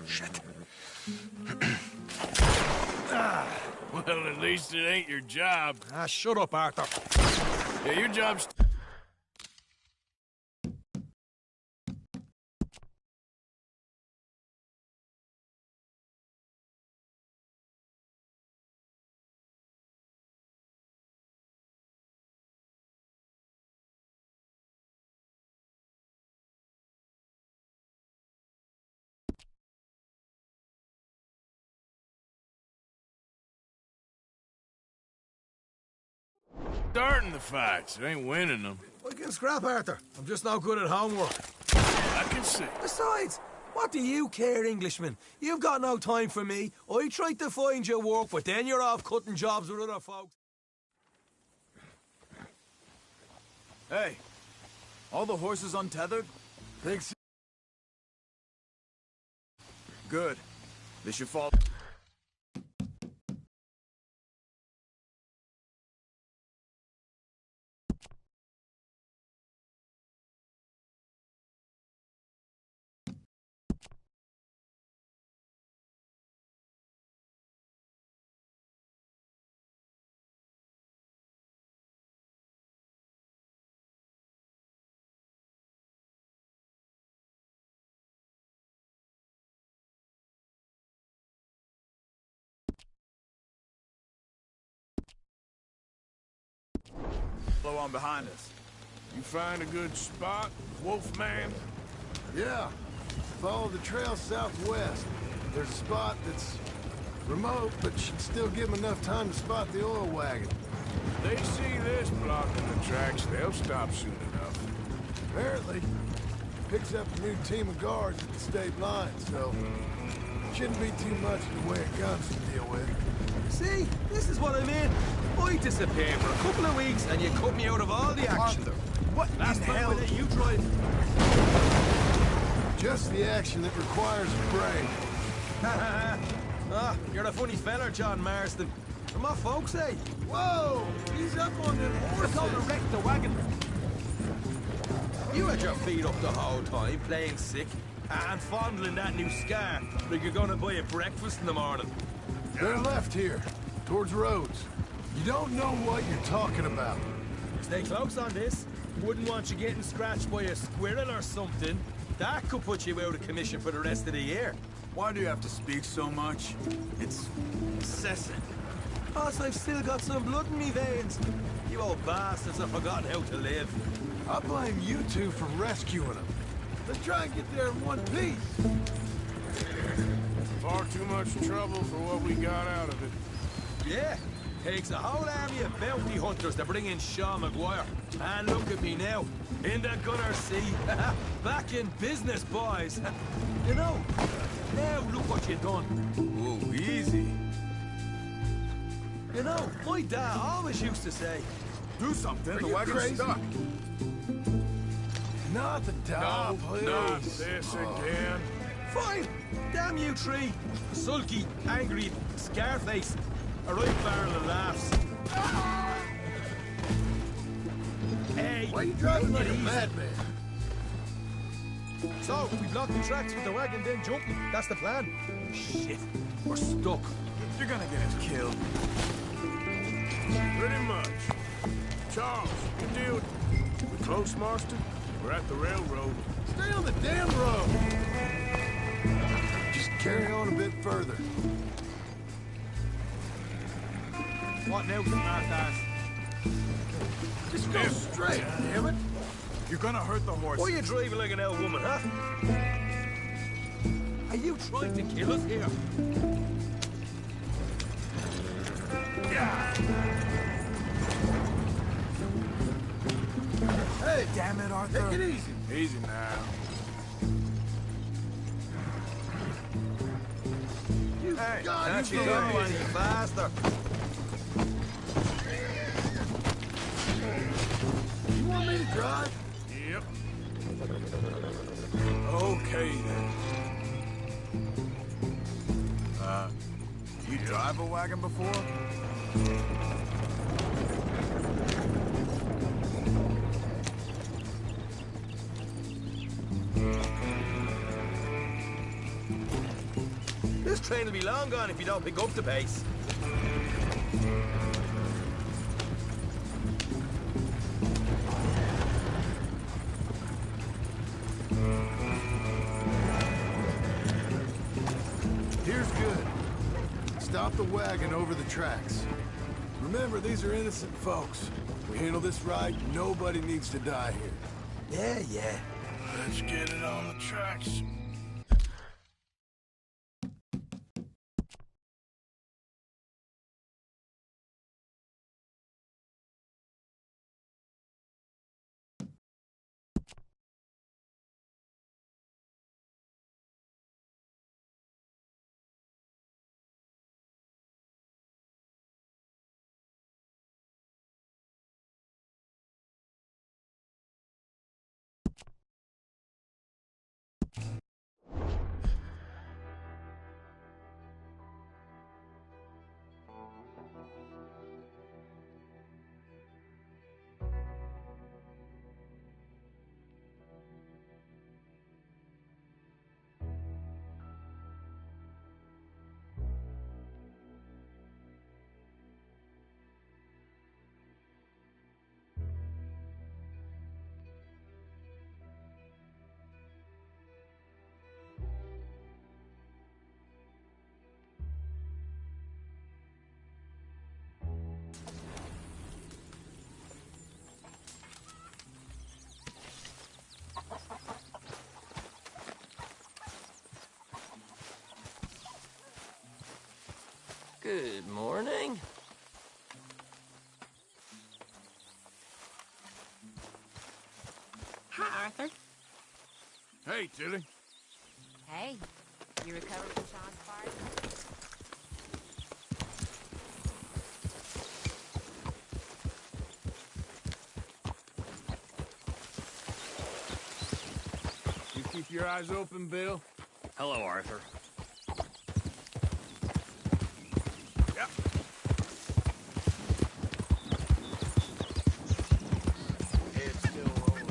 Shit. Well, at least it ain't your job. Ah, shut up, Arthur. Yeah, your job's... starting the fights. It ain't winning them. We can scrap, Arthur. I'm just not good at homework. I can see. Besides, what do you care, Englishman? You've got no time for me. I tried to find you work, but then you're off cutting jobs with other folks. Hey, all the horses untethered? Thanks. Good. They should fall... Blow on behind us. You find a good spot, Wolfman? Yeah. Follow the trail southwest. There's a spot that's remote, but should still give them enough time to spot the oil wagon. They see this blocking the tracks, they'll stop soon enough. Apparently, picks up a new team of guards at the state line, so shouldn't be too much in the way of guns to deal with. See, this is what I mean. I disappear for a couple of weeks and you cut me out of all the action. Arthur, what Last in time hell? I let you drive. Just the action that requires a brain. Ah, you're a funny feller, John Marston. From my folks, eh? Whoa! He's up on them We're going to horses! wreck the wagon. You had your feet up the whole time, playing sick, and fondling that new scar like you're going to buy a breakfast in the morning. They're left here, towards Rhodes. You don't know what you're talking about. Stay close on this. Wouldn't want you getting scratched by a squirrel or something. That could put you out of commission for the rest of the year. Why do you have to speak so much? It's incessant. Plus, I've still got some blood in me veins. You old bastards have forgotten how to live. I blame you two for rescuing them. Let's try and get there in one piece. Far too much trouble for what we got out of it. Yeah, takes a whole army of bounty hunters to bring in Sean McGuire. And look at me now, in the gunner seat. Back in business, boys. You know, now look what you've done. Ooh, easy. You know, my dad always used to say, Do something, the you wagon's crazy? stuck. Not the dog, please. Not this again. fine, damn you three. Sulky, angry, Scarface. A right barrel of laughs. Hey, Why are you driving like a easy. madman? So, we block the tracks with the wagon, then jumping. That's the plan. Shit, we're stuck. You're gonna get us killed. Pretty much. Charles, you deal. We close, Marston? We're at the railroad. Stay on the damn road. Just carry on a bit further. What now, smart ass? Just go straight, damn it. You're gonna hurt the horse. Why are you driving like an old woman, huh? Are you trying to kill us here? Hey, Damn it, Arthur. take it easy. Easy now. You Hey, God, Can't you you go go any easy. faster? You want me to drive? Yep. Okay, then. You drive a wagon before? This train will be long gone if you don't pick up the pace. Here's good. Stop the wagon over the tracks. Remember, these are innocent folks. We handle this right, nobody needs to die here. Yeah, yeah. Let's get it on the tracks. Good morning. Hi, Arthur. Hey, Tilly. Hey, you recovered from Sean's party? You keep your eyes open, Bill? Hello, Arthur. Yep. Head still rolling.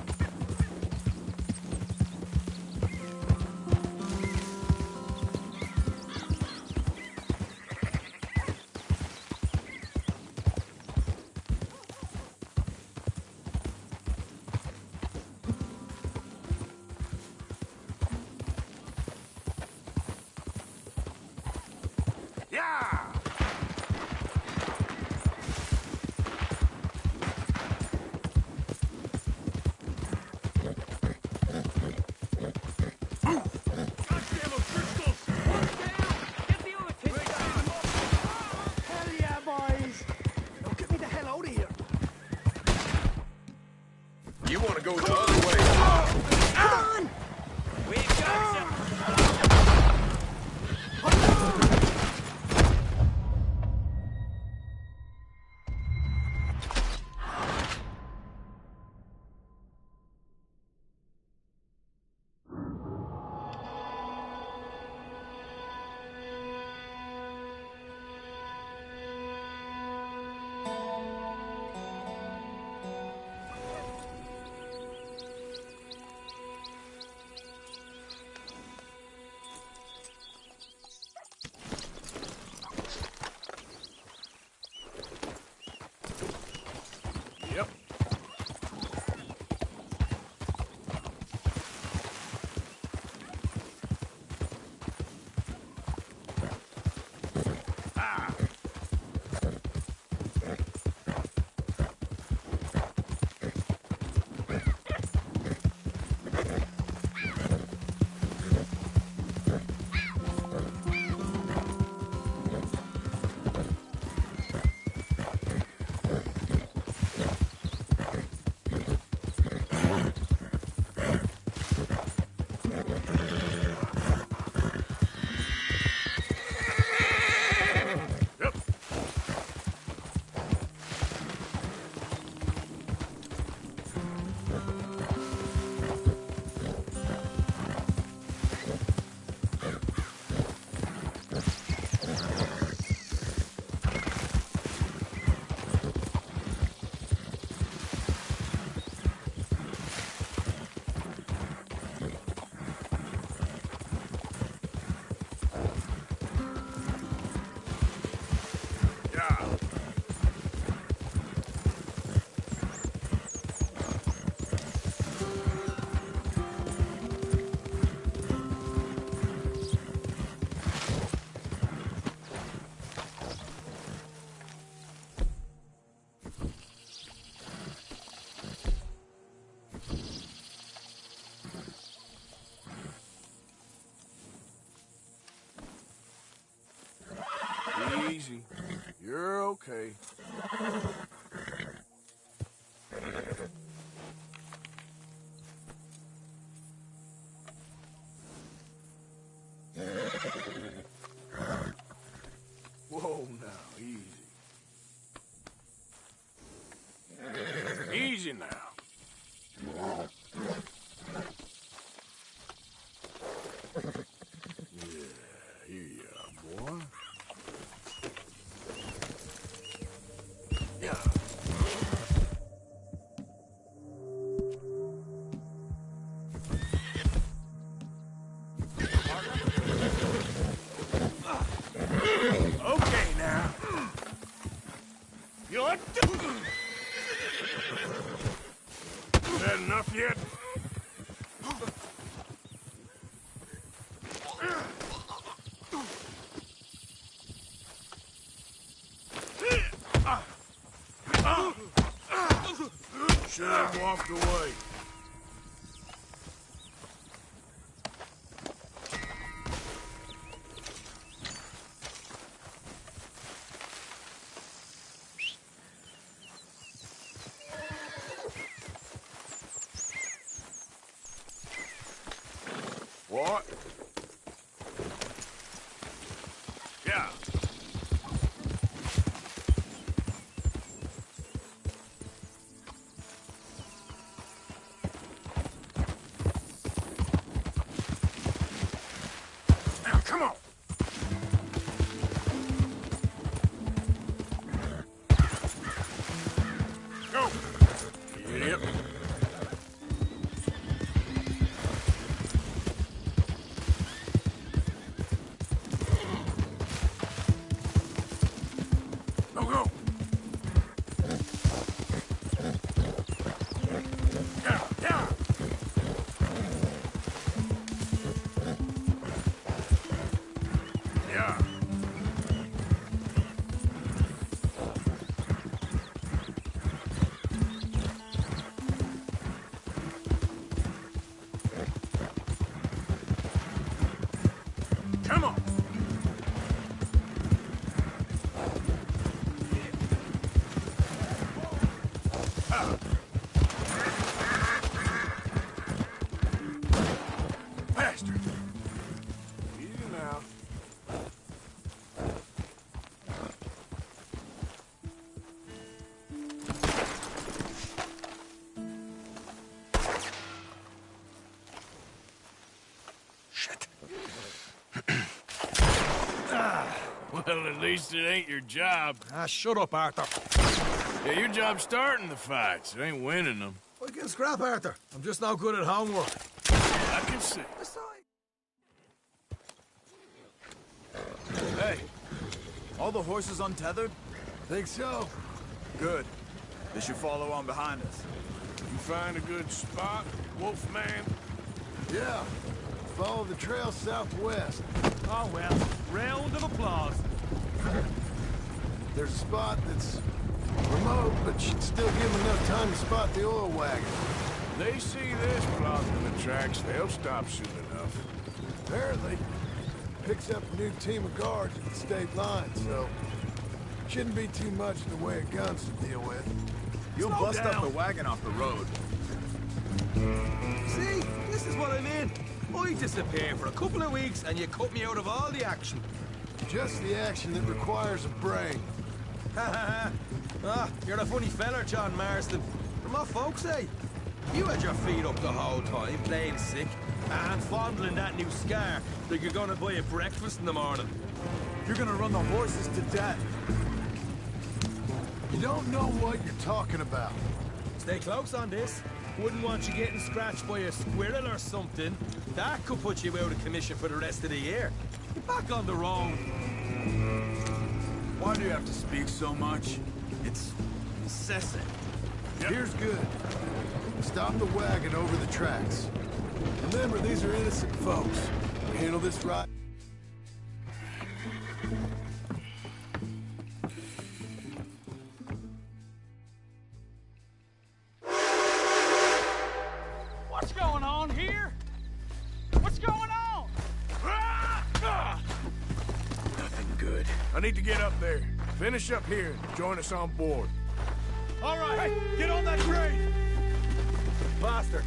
easy. You're okay. Whoa, now, easy. Easy now. Yeah, here you are, boy. Yeah. Okay, now. You like to... Is that enough yet? Should have walked away. What? Yeah. Now, come on. Go. Yep. Go, go. Yeah, yeah. Yeah. Come on. Faster. Easy now. Shit. Well, at least it ain't your job. Ah, shut up, Arthur. Yeah, your job's starting the fights. It ain't winning them. I can scrap, Arthur. I'm just not good at homework. I can see. Hey, all the horses untethered? Think so? Good. They should follow on behind us. You find a good spot, Wolfman? Yeah. Follow the trail southwest. Oh, well. Round of applause. There's a spot that's remote, but should still give them enough time to spot the oil wagon. They see this blocking the tracks, they'll stop soon enough. Apparently, picks up a new team of guards at the state line, so shouldn't be too much in the way of guns to deal with. You'll Slow bust up down. the wagon off the road. See? This is what I mean. I disappear for a couple of weeks and you cut me out of all the action. Just the action that requires a brain. Ha ha ha. You're a funny fella, John Marston. From my folks, eh? You had your feet up the whole time, playing sick, and fondling that new scar like you're gonna buy a breakfast in the morning. You're gonna run the horses to death. You don't know what you're talking about. Stay close on this. Wouldn't want you getting scratched by a squirrel or something. That could put you out of commission for the rest of the year. Get back on the road. Why do you have to speak so much? It's incessant. Here's good. Stop the wagon over the tracks. Remember, these are innocent folks. We handle this right. What's going on here? What's going on? Nothing good. I need to get up there. Finish up here and join us on board. All right, hey, get on that train! Bastard.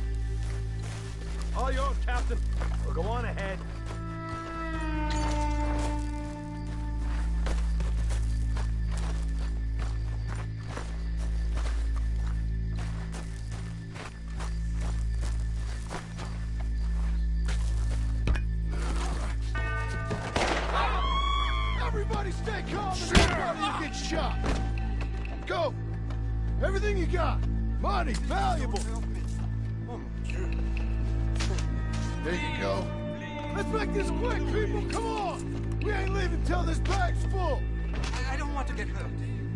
All yours, Captain. We'll go on ahead. Everybody stay calm and nobody get shot. Go! Everything you got. Money, valuable. There you go. Let's make this quick, people. Come on. We ain't leaving till this bag's full. I don't want to get hurt.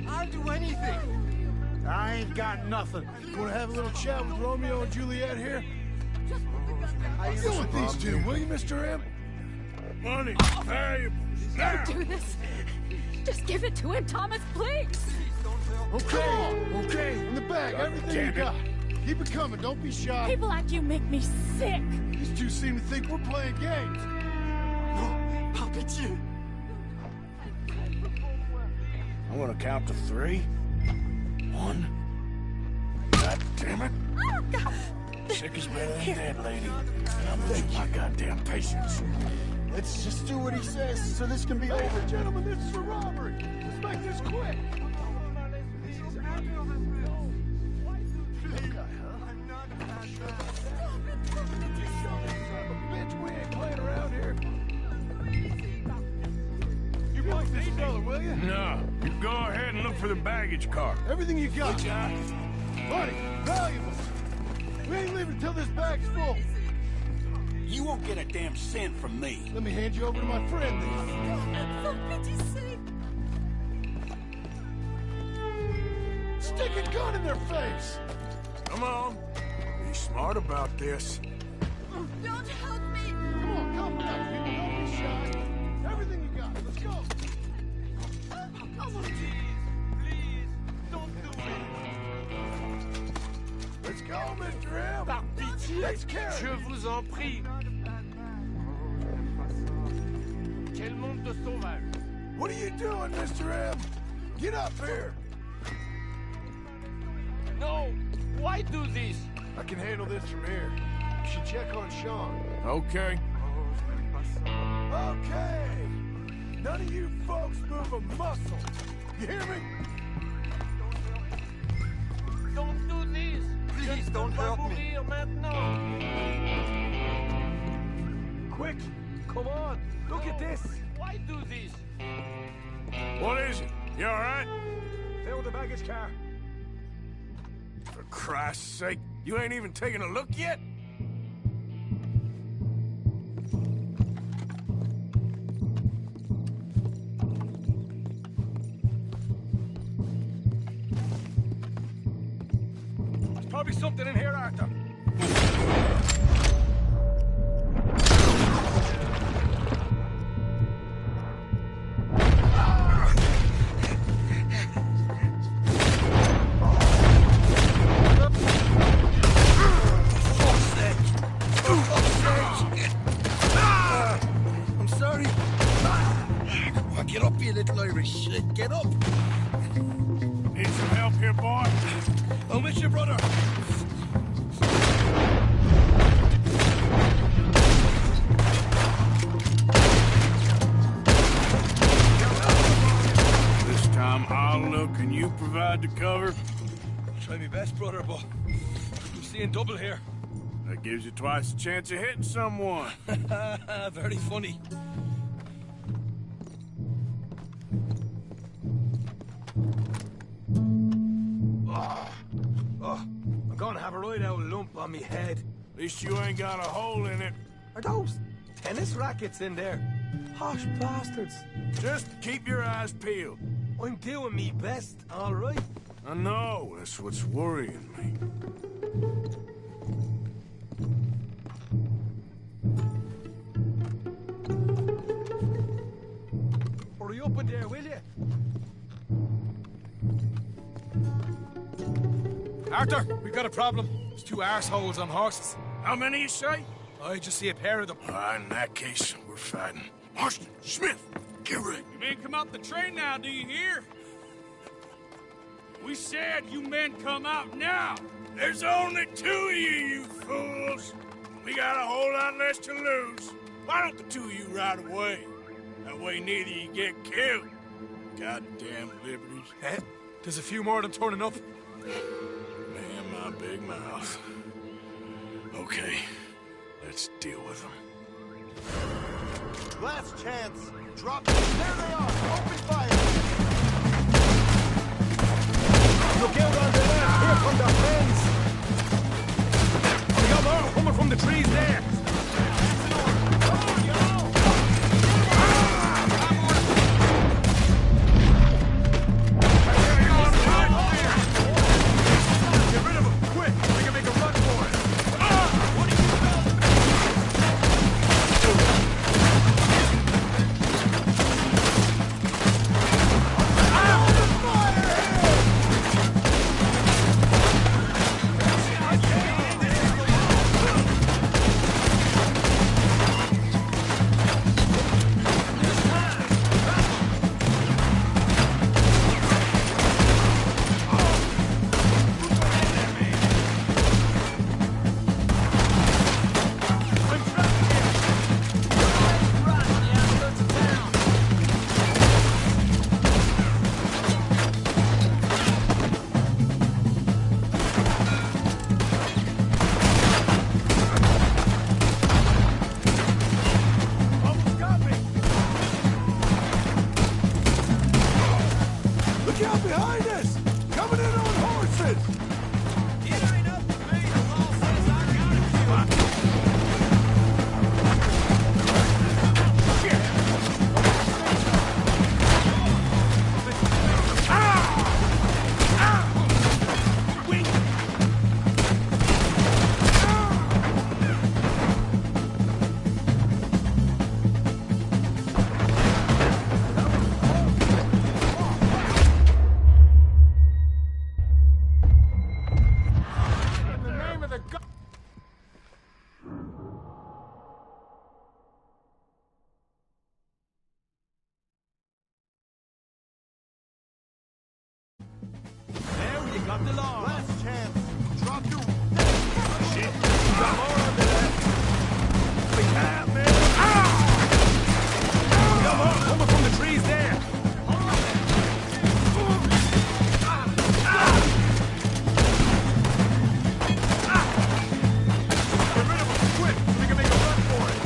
I'll do anything. I ain't got nothing. Want to have a little chat with Romeo and Juliet here? Deal with these two, will you, Mr. M? Money, valuables. Don't do this. Just give it to him, Thomas, please. Okay. In the bag, everything you got. Keep it coming, don't be shy. People like you make me sick. These two seem to think we're playing games. Par pitié. I'm gonna count to 3. 1. God damn it. Oh, God. Sick is better than dead, lady. And I'm losing my goddamn patience. Let's just do what he says so this can be over. Gentlemen, this is a robbery. Let's make this quick. Bitch, we ain't playing around here. You boys this fella, will you? No, you go ahead and look for the baggage car. Everything you got. Money, valuables. We ain't leaving till this bag's full. You won't get a damn cent from me. Let me hand you over to my friend then. For pity's sake. Stick a gun in their face. Come on. Be smart about this. Don't hurt me. Come on, come on, people. Don't be shy. Everything you got. Let's go. Let's go, Mr. M. Par pitié, Let's carry. je vous en prie. Quel monde de sauvages. What are you doing, Mr. M? Get up here. No, why do this? I can handle this from here. You should check on Sean. Okay. Okay. None of you folks move a muscle. You hear me? Don't do this. Please don't hurt me. Mourir maintenant. Quick, come on. Look at this. Why do this? What is it? You all right? Fill the baggage car. For Christ's sake, you ain't even taken a look yet? There's probably something in here, Arthur. I'm sorry. Come on, get up, you little Irish shit. Get up. Need some help here, boy? I'm with you, brother. This time I'll look and you provide the cover. Try my best, brother, but I'm seeing double here. That gives you twice the chance of hitting someone. Very funny. Oh, I'm gonna have a right out lump on me head. At least you ain't got a hole in it. Are those tennis rackets in there? Posh bastards. Just keep your eyes peeled. I'm doing me best, all right? I know, that's what's worrying me. Hurry up in there, will you? Arthur, we've got a problem. There's 2 arseholes on horses. How many you say? I just see a pair of them. In that case, we're fighting. Marston, Smith, Get ready. You men come out the train now, do you hear? We said you men come out now. There's only 2 of you fools. We got a whole lot less to lose. Why don't the 2 of you ride away? That way neither of you get killed. Goddamn liberties. Eh? There's a few more of them torn enough. Man, my big mouth. Okay, let's deal with them. Last chance. Drop. There they are. Open fire. Look out on the left! Here come the friends! We got more coming from the trees there! Get rid of them, quick! We can make a run for it! What are you got the law. Last chance. Drop to. Shit. We got more on the left. We can't, man. We got more coming from the trees there. Get rid of them, quick. We can make a run for it.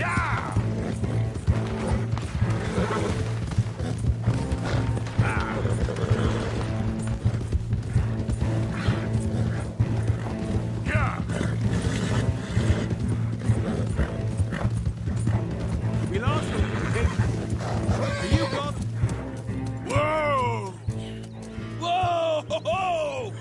Yeah! Yeah! We lost him. Are you gone? Whoa! Whoa! Ho, ho!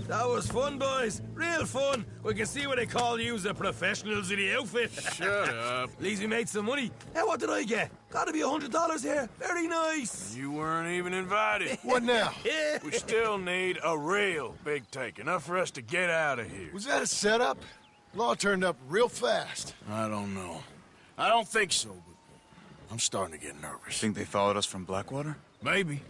That was fun, boys. Real fun. We can see what they call you the professionals of the outfit. Shut up. At least we made some money. Hey, what did I get? Gotta be $100 here. Very nice. You weren't even invited. What now? Yeah. We still need a real big take, enough for us to get out of here. Was that a setup? Law turned up real fast. I don't know. I don't think so, but I'm starting to get nervous. Think they followed us from Blackwater? Maybe.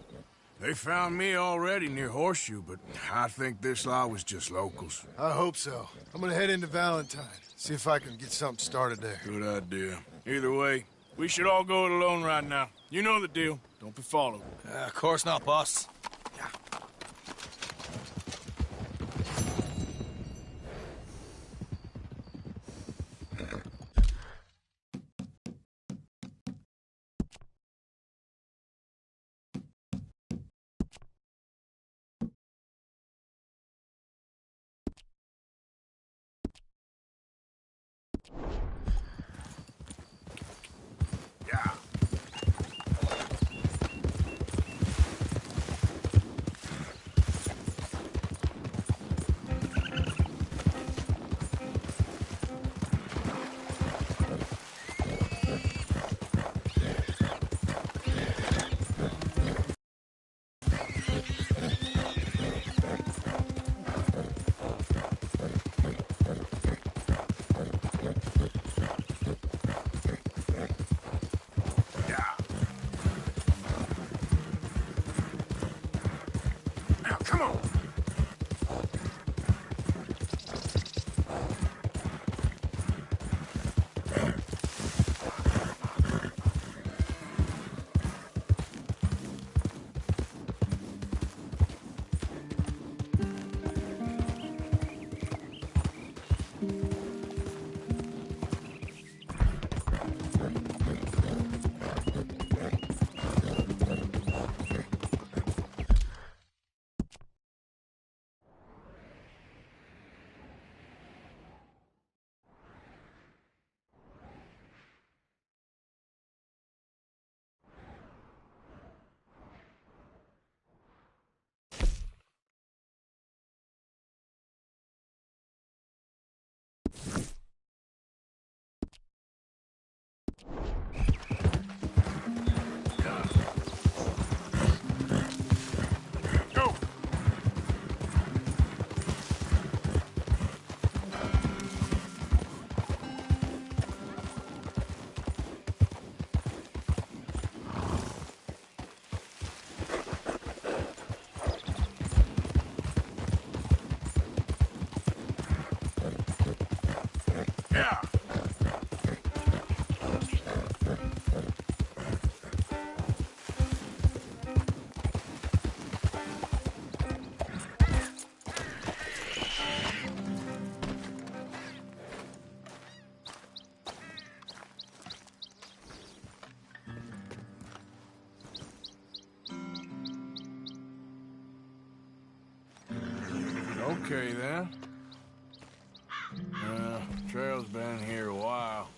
They found me already near Horseshoe, but I think this lot was just locals. I hope so. I'm gonna head into Valentine. See if I can get something started there. Good idea. Either way, we should all go it alone right now. You know the deal. Don't be followed. Of course not, boss. Yeah. Now, come on. Go. Yeah. Okay, then. Trail's been here a while.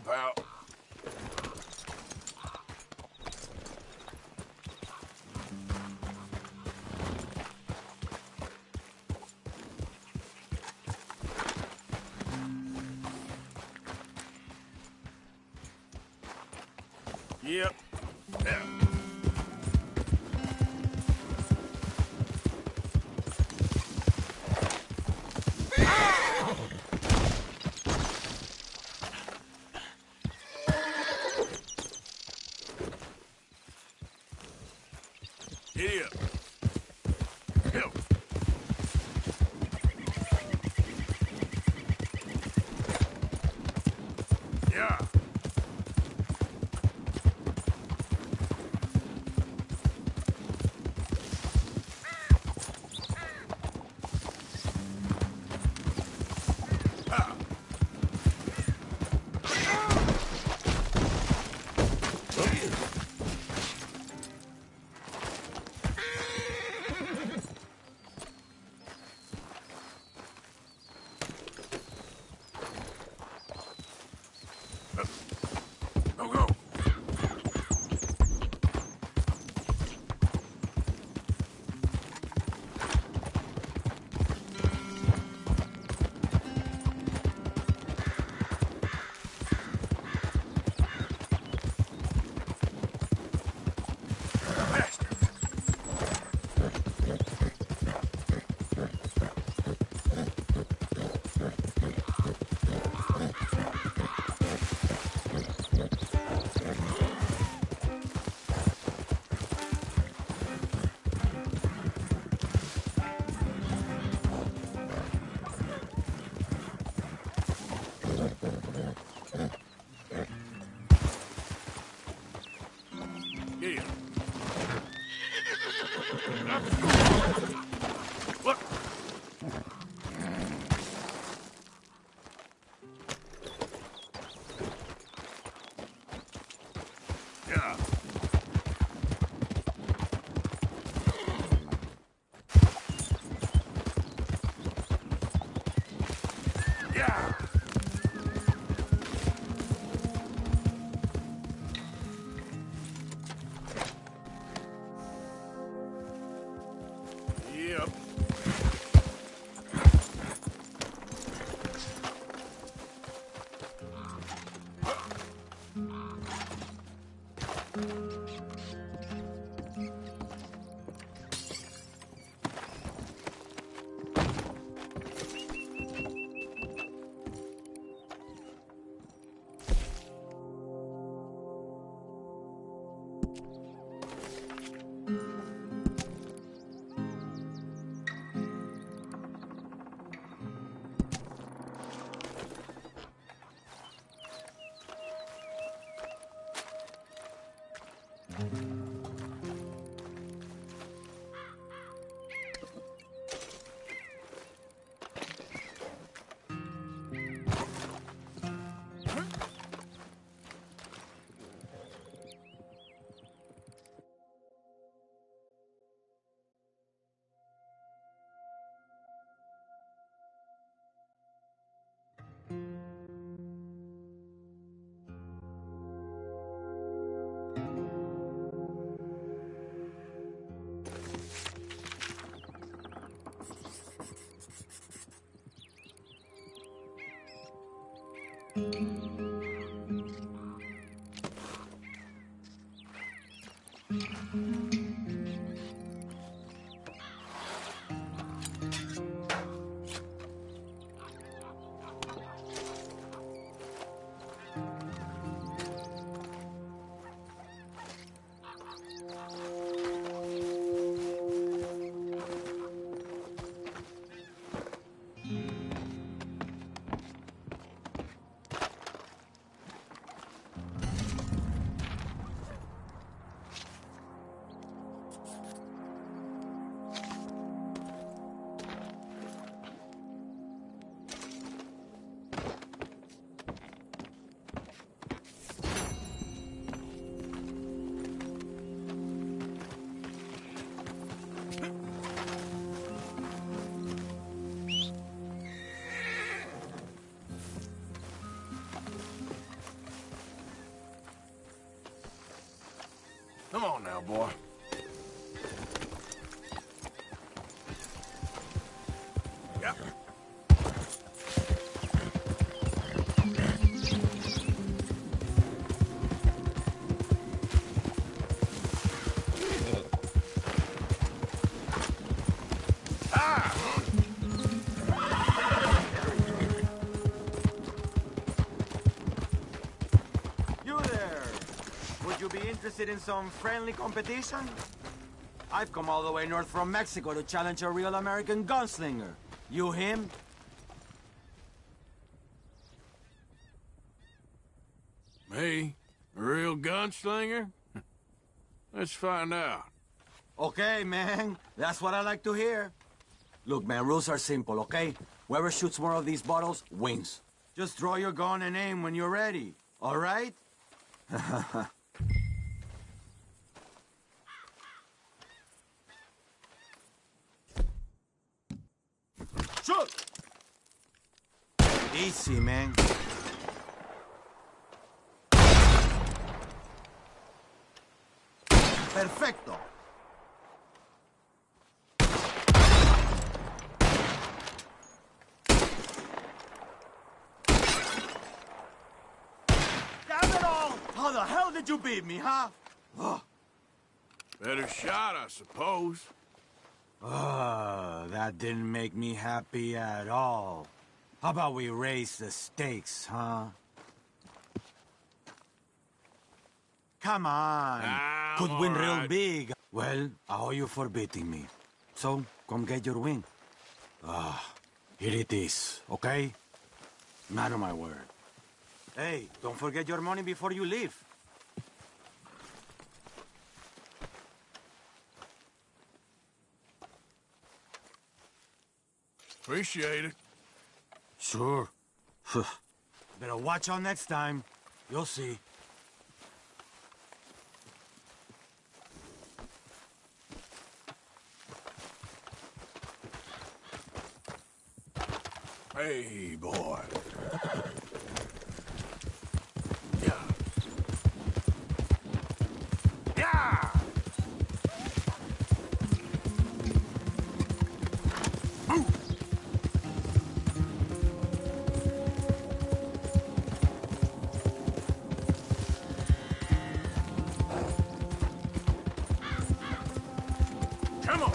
pal. Yep. Yeah. Giddy up. Go. Yeah. Go, go. Faster. Giddy up. Look. Yeah. Yeah. Yep. Come on now, boy. Yeah. You there! Would you be interested in some friendly competition? I've come all the way north from Mexico to challenge a real American gunslinger. You him? Me? A real gunslinger? Let's find out. Okay, man. That's what I like to hear. Look, man, rules are simple, okay? Whoever shoots more of these bottles wins. Just draw your gun and aim when you're ready, all right? Shoot! Easy, man. Perfecto. Damn it all! How the hell did you beat me, huh? Ugh. Better shot, I suppose. That didn't make me happy at all. How about we raise the stakes, huh? Come on. Could win real big. Well, I owe you for beating me. So, come get your win. Here it is, okay? Man of my word. Hey, don't forget your money before you leave. Appreciate it. Sure. Better watch out next time. You'll see. Hey, boy. Yeah. Yeah! Move! Come on!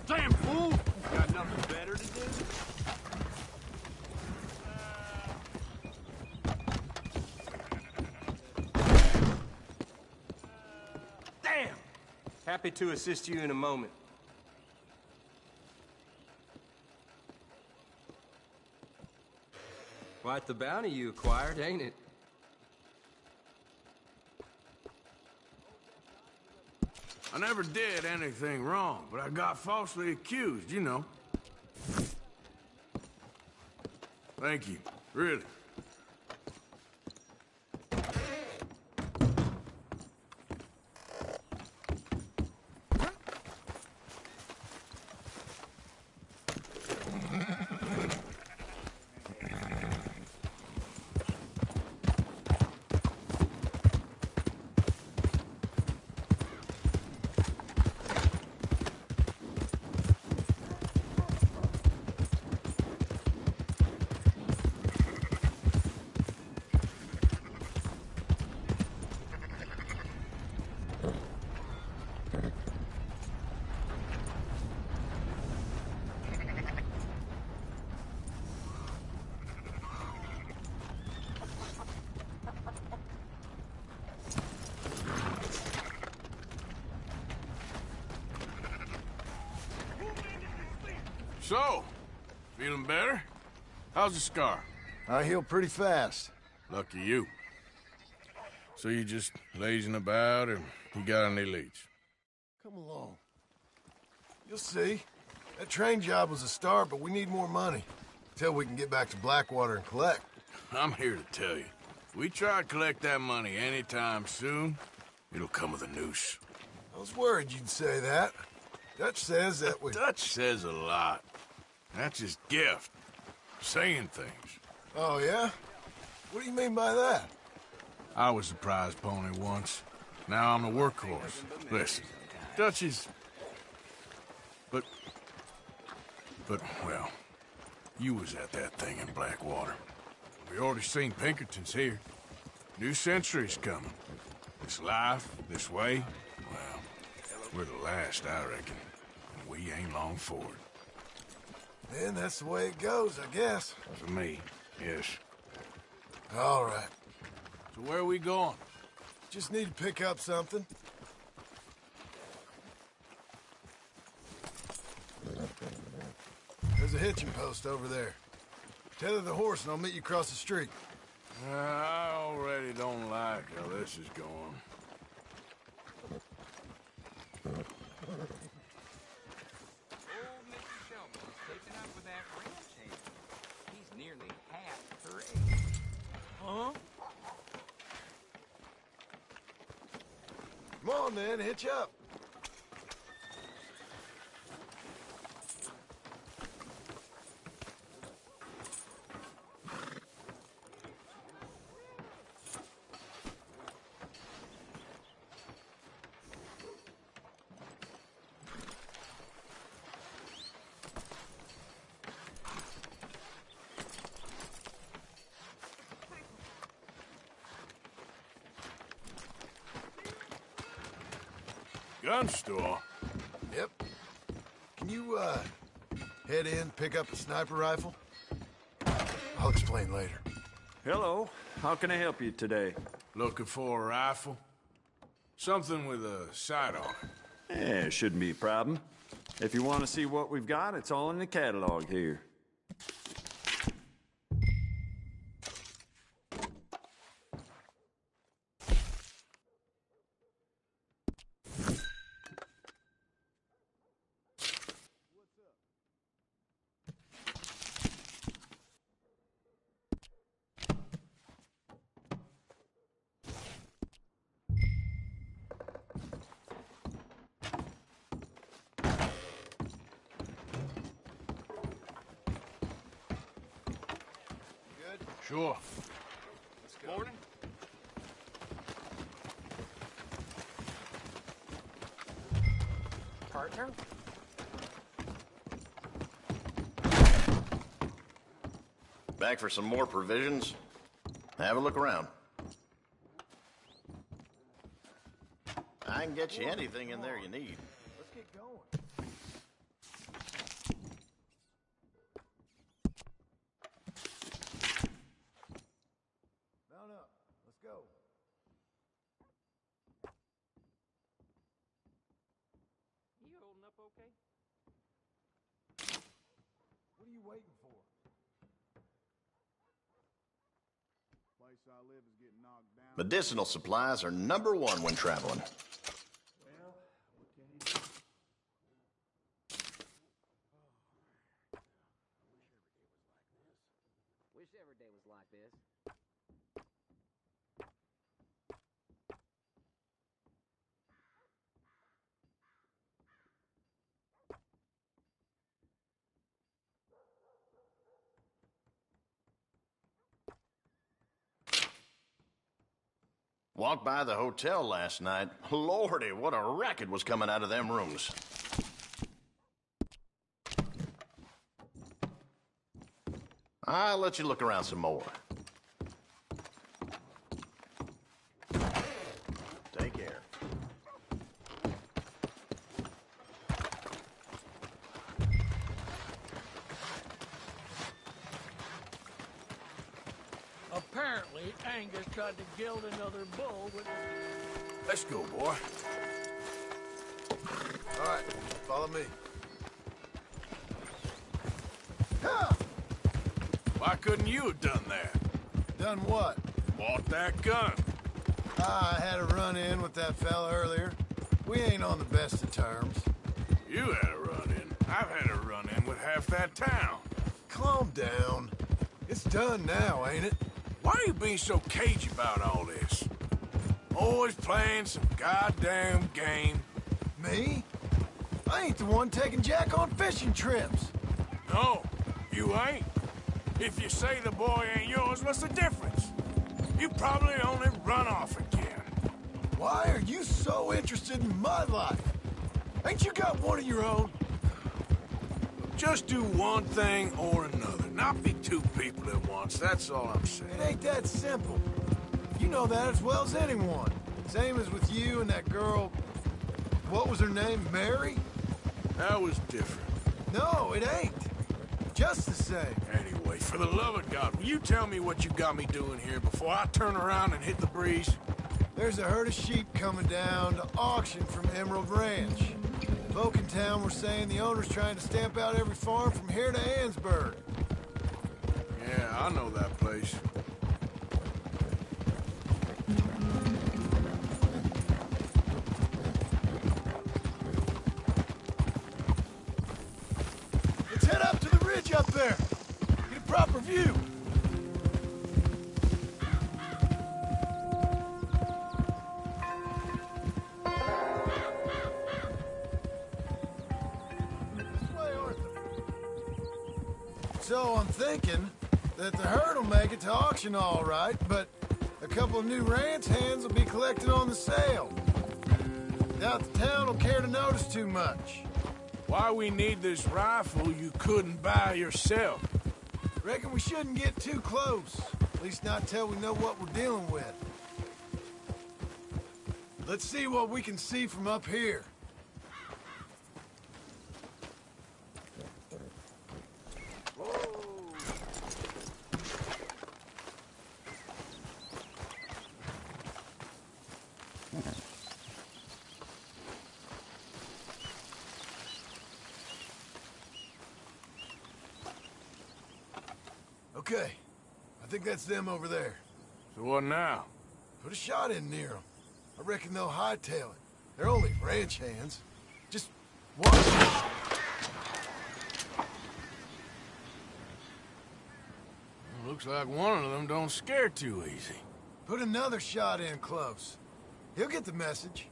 Damn fool! Got nothing better to do? Damn! Happy to assist you in a moment. Quite the bounty you acquired, ain't it? I never did anything wrong, but I got falsely accused, you know. Thank you, really. So, feeling better? How's the scar? I heal pretty fast. Lucky you. So you just lazing about, or you got any leads? Come along. You'll see. That train job was a start, but we need more money. Till we can get back to Blackwater and collect. I'm here to tell you. We try to collect that money anytime soon, it'll come with a noose. I was worried you'd say that. Dutch says that we... Dutch says a lot. That's his gift. Saying things. Oh, yeah? What do you mean by that? I was the prize pony once. Now I'm the workhorse. Listen, Dutch is... But, well, you was at that thing in Blackwater. We already seen Pinkertons here. New century's coming. This life, this way, well, we're the last, I reckon. And we ain't long for it. Then that's the way it goes, I guess. For me, yes. All right. So where are we going? Just need to pick up something. There's a hitching post over there. Tether the horse and I'll meet you across the street. I already don't like how this is going. Old Mr. Shelby's taking up with that ranch hand. He's nearly half her age. Huh? Come on, then, hitch up. Gun store? Yep. Can you, head in, pick up a sniper rifle? I'll explain later. Hello. How can I help you today? Looking for a rifle? Something with a sight on it. Yeah, shouldn't be a problem. If you want to see what we've got, it's all in the catalog here. Sure. Let's go. Morning. Partner? Back for some more provisions? Have a look around. I can get you anything in there you need. Let's get going. Mount up. Let's go. You holding up okay? What are you waiting for? Place I live is getting knocked down. Medicinal supplies are #1 when traveling. Well, what can you do? Wish every day was like this. Walked by the hotel last night. Lordy, what a racket was coming out of them rooms. I'll let you look around some more. Take care. Apparently, Angus tried to gild another bull with... Let's go, boy. All right, follow me. Why couldn't you have done that? Done what? Bought that gun. I had a run-in with that fella earlier. We ain't on the best of terms. You had a run-in. I've had a run-in with half that town. Calm down. It's done now, ain't it? Why are you being so cagey about all this? Always playing some goddamn game. Me? I ain't the one taking Jack on fishing trips. No, you ain't. If you say the boy ain't yours, what's the difference? You probably only run off again. Why are you so interested in my life? Ain't you got one of your own? Just do one thing or another. Not be two people at once, that's all I'm saying. It ain't that simple. You know that as well as anyone. Same as with you and that girl... What was her name? Mary? That was different. No, it ain't. Just the same. Anyway, for the love of God, will you tell me what you got me doing here before I turn around and hit the breeze? There's a herd of sheep coming down to auction from Emerald Ranch. Folk in town were saying the owner's trying to stamp out every farm from here to Ansburg. Yeah, I know that place. Let's head up to the ridge up there. Get a proper view. So I'm thinking that the herd will make it to auction all right, but a couple of new ranch hands will be collected on the sale. Doubt the town will care to notice too much. Why we need this rifle you couldn't buy yourself? Reckon we shouldn't get too close. At least not till we know what we're dealing with. Let's see what we can see from up here. Okay, I think that's them over there. So what now? Put a shot in near them. I reckon they'll hightail it. They're only ranch hands. Just watch it. Looks like one of them don't scare too easy. Put another shot in close. He'll get the message.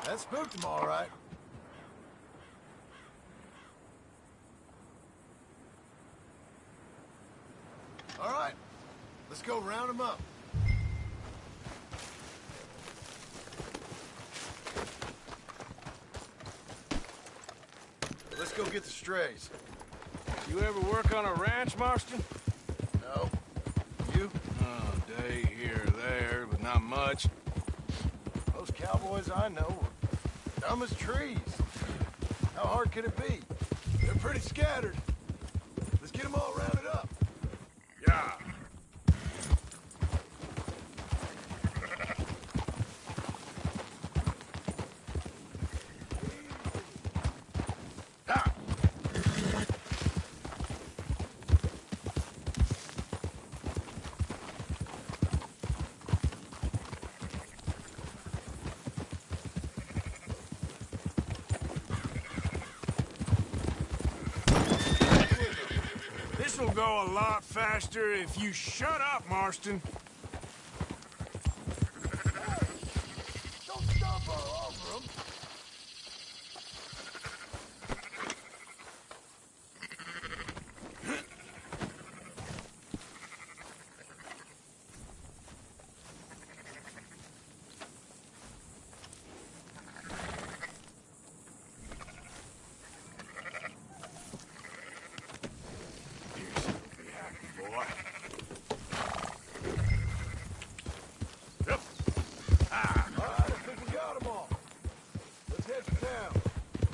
That spooked him all right. All right, let's go round him up. Let's go get the strays. You ever work on a ranch, Marston? No. You? Oh, day here or there, but not much. Those cowboys I know are dumb as trees. How hard could it be? They're pretty scattered. Let's get them all rounded up. Yeah. This'll go a lot faster if you shut up, Marston. Don't stomp all over them.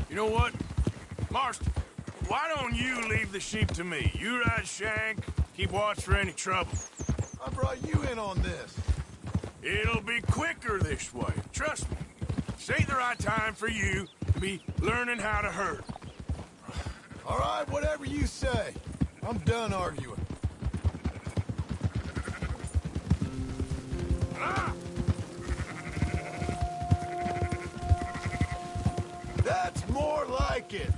You know what? Marston, why don't you leave the sheep to me? You ride Shank, keep watch for any trouble. I brought you in on this. It'll be quicker this way, trust me. This ain't the right time for you to be learning how to herd. All right, whatever you say. I'm done arguing. Ah! That's more like it.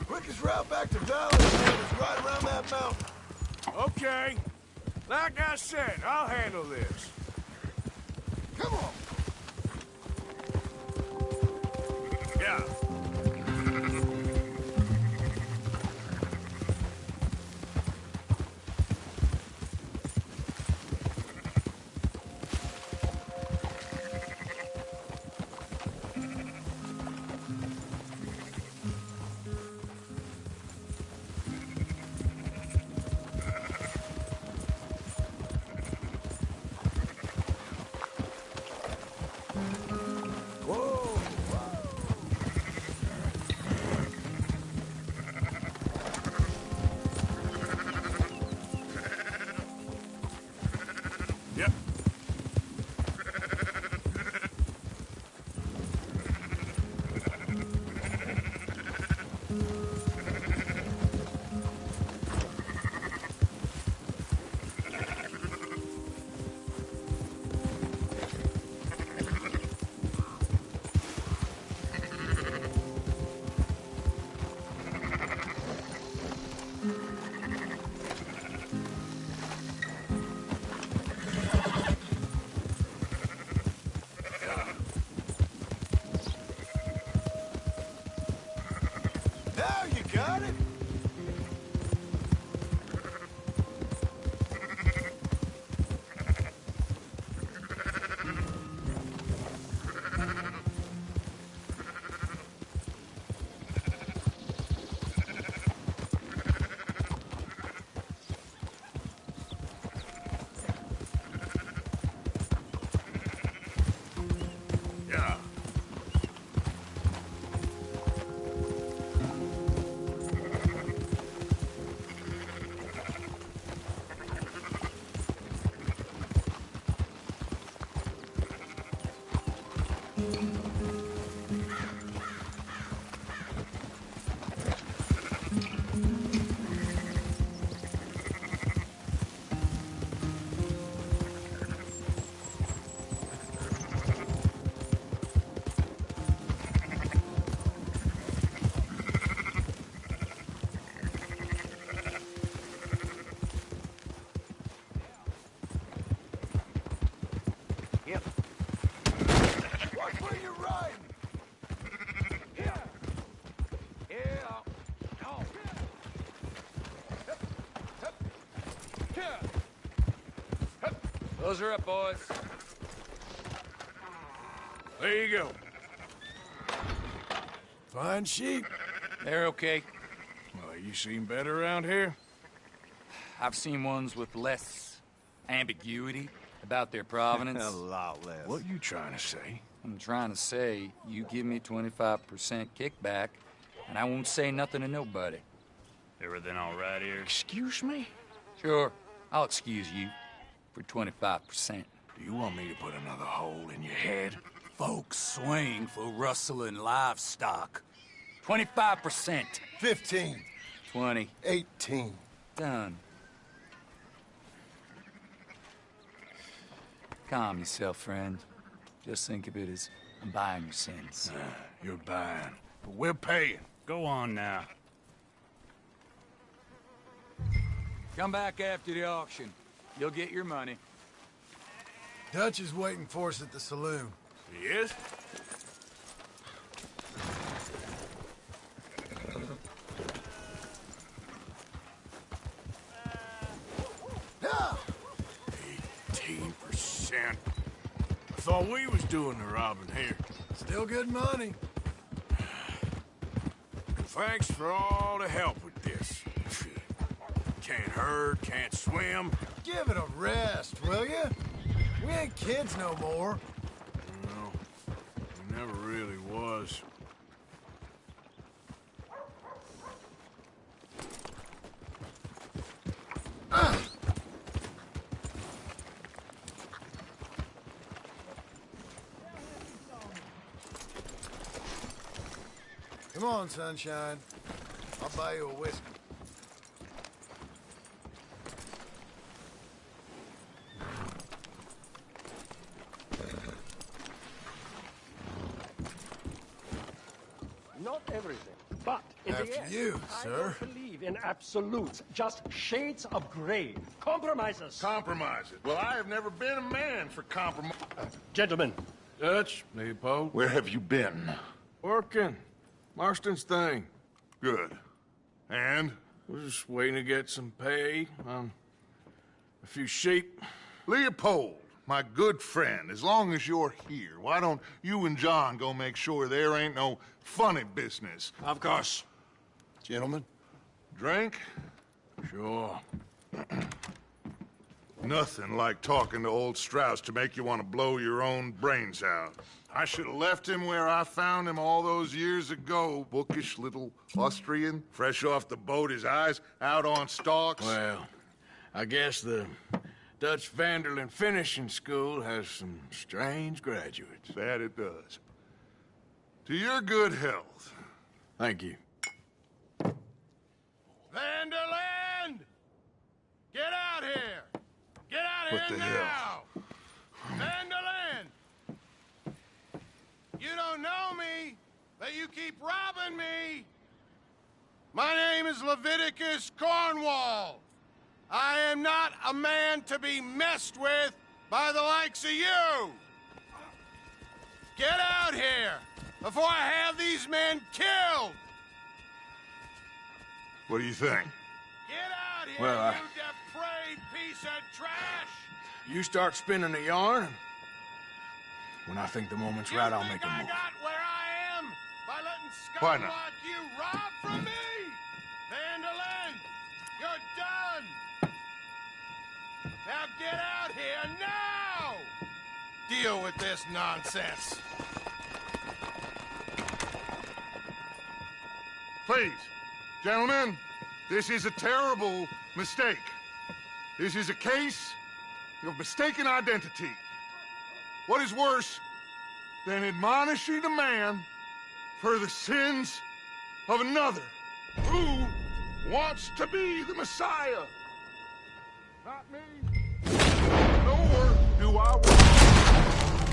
Quickest route back to Valley is right around that mountain. Okay. Like I said, I'll handle this. Come on. Yeah. Yep. Now you got it. Yeah. Watch where you're riding. Those are up, boys. There you go. Fine sheep. They're okay. Well, you seem better around here. I've seen ones with less ambiguity about their provenance. A lot less. What you trying to say? I'm trying to say, you give me 25% kickback, and I won't say nothing to nobody. Everything all right here? Excuse me? Sure, I'll excuse you for 25%. Do you want me to put another hole in your head? Folks swing for rustling livestock. 25%. 15. 20. 18. Done. Calm yourself, friend. Just think of it as I'm buying your sins. You're buying, but we're paying. Go on now. Come back after the auction. You'll get your money. Dutch is waiting for us at the saloon. He is? Now! 18%. I thought we was doing the robbing here. Still good money. Thanks for all the help with this. Can't herd, can't swim. Give it a rest, will you? We ain't kids no more. No, he never really was. on, sunshine. I'll buy you a whiskey. Not everything, but in the After end, you, sir. I don't believe in absolutes, just shades of gray. Compromises. Compromises. Well, I have never been a man for compromise. Gentlemen. Dutch, Leopold. Where have you been? Working. Marston's thing. Good. And? We're just waiting to get some pay on a few sheep. Leopold, my good friend, as long as you're here, why don't you and John go make sure there ain't no funny business? Of course. Gentlemen, drink? Sure. Nothing like talking to old Strauss to make you want to blow your own brains out. I should have left him where I found him all those years ago. Bookish little Austrian, fresh off the boat, his eyes out on stalks. Well, I guess the Dutch Vanderlyn Finishing School has some strange graduates. That it does. To your good health. Thank you. Vanderland! Get out here! Get out What here the now! hell? Vanderland! You don't know me, but you keep robbing me! My name is Leviticus Cornwall. I am not a man to be messed with by the likes of you! Get out here before I have these men killed! What do you think? Get out here, Well, you depraved piece of trash! You start spinning the yarn, and when I think the moment's right, I'll make a I move. got where I am by letting Why scum not? like you rob from me! Vanderlyn, you're done! Now get out here now! Deal with this nonsense. Please, gentlemen, this is a terrible mistake. This is a case of mistaken identity. What is worse than admonishing a man for the sins of another who wants to be the Messiah? Not me. Nor do I want.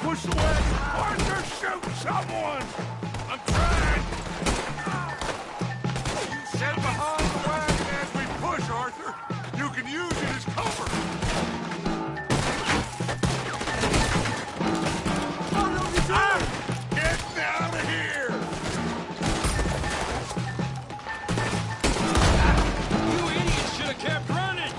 Push the wagon! Arthur, shoot someone! I'm trying! You stand behind the wagon as we push, Arthur! You can use it as cover! Get out of here! You idiots should have kept running!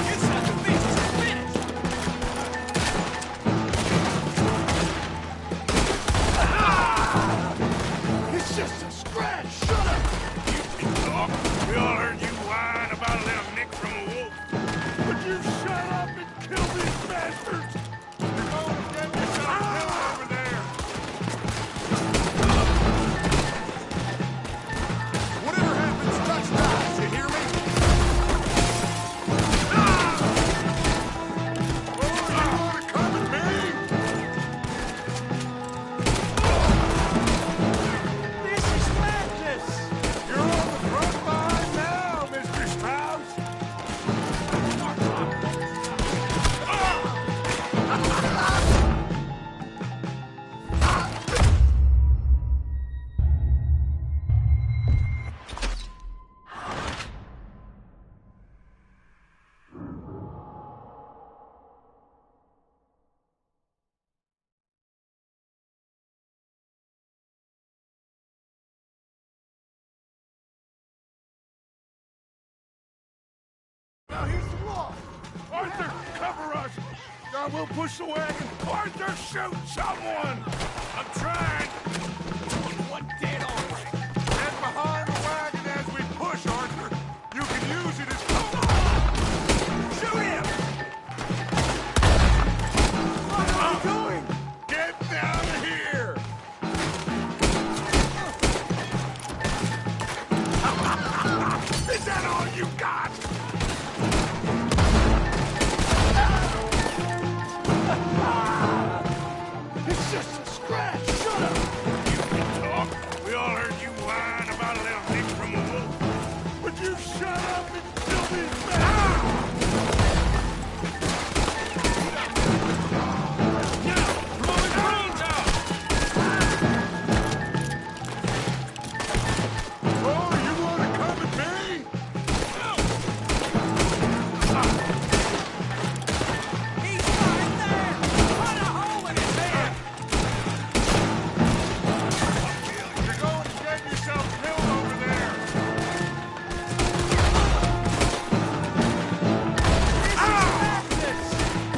It's God, we'll push the wagon. Arthur, shoot someone! I'm trying. One dead already. Get behind the wagon as we push, Arthur. You can use it as cover. Shoot him! What are you doing? Get down here! Is that all you got? It's just a scratch. Shut up. You can talk. We all heard you whine about a little nick from a wolf. Would you shut up and kill these men? Now, blow his brains out. Oh, you want to come at me? He's right there. Put a hole in his head. You're going to get yourself killed over there.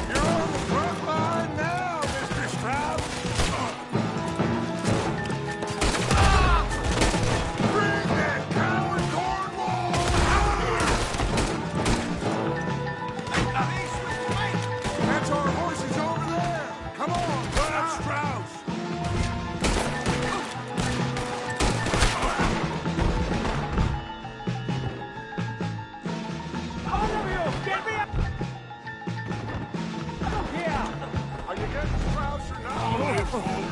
You're on the front line now, Mr. Strauss. Bring that coward Cornwall out here! That's our horses over there. Come on, put up Strauss. All of you, get me up! Look here! Are you getting Strauss or not? You're fine.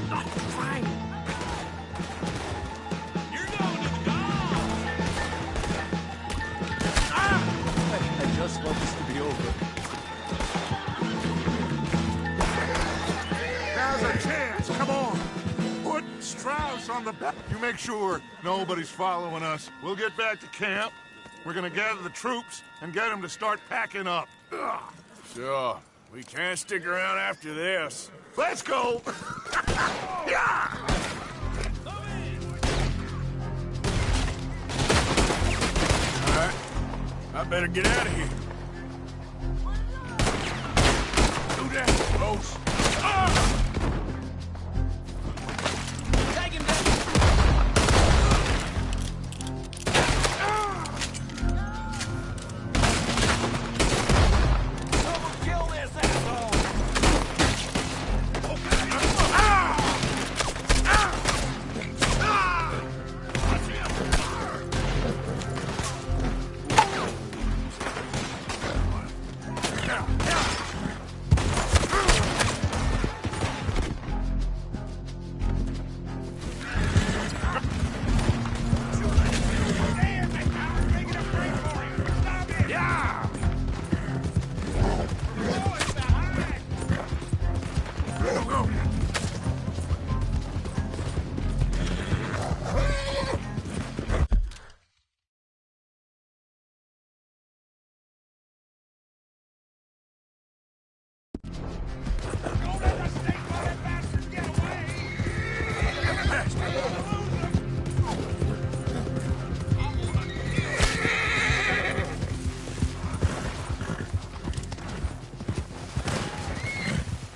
Not trying. You're going to the dog. I just want this to be over. Now's our chance. Come on. Put Strauss on the back. You make sure nobody's following us. We'll get back to camp. We're gonna gather the troops and get them to start packing up. Ugh. Sure. We can't stick around after this. Let's go. Yeah. All right. I better get out of here. Do that close. Take him down. Someone kill this asshole.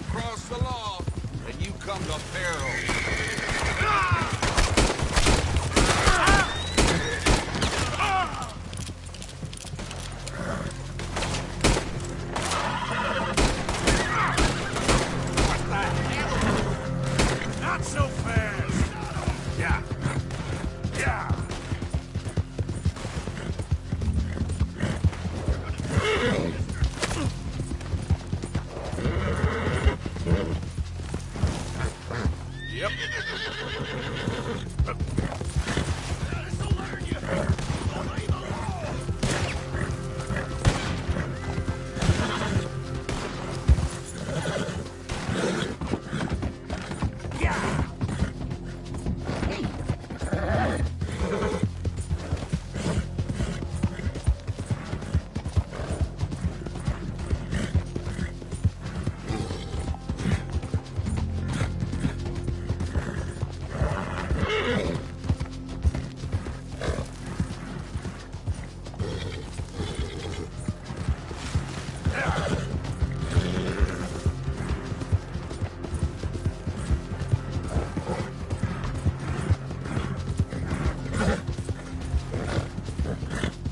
Cross the law, and you come to peril. Not so fast. Yeah. Yeah. Yep.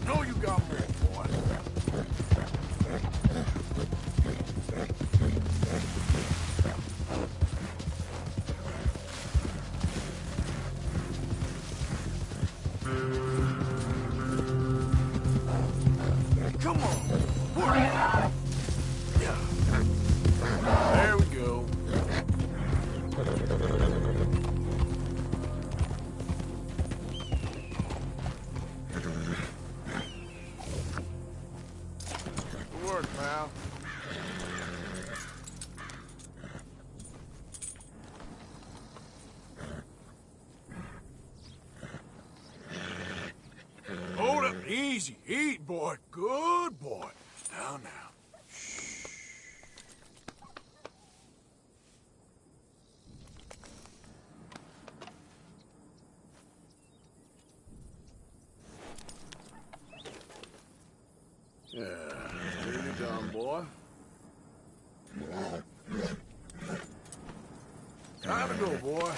No, you got more, boy. Come on. Work. Yeah. There we go. Good work, pal. Hold up. Easy. Eat, boy. Good boy. Down now. Yeah, really done, boy. Time to go, boy.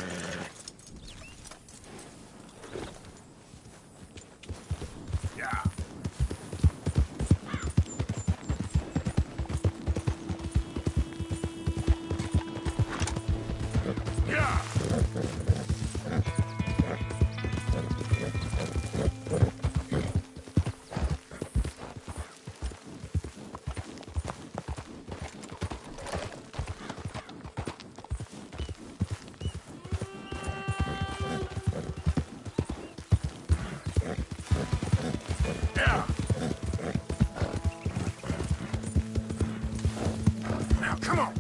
Yeah. Yeah. Yeah. Now, come on.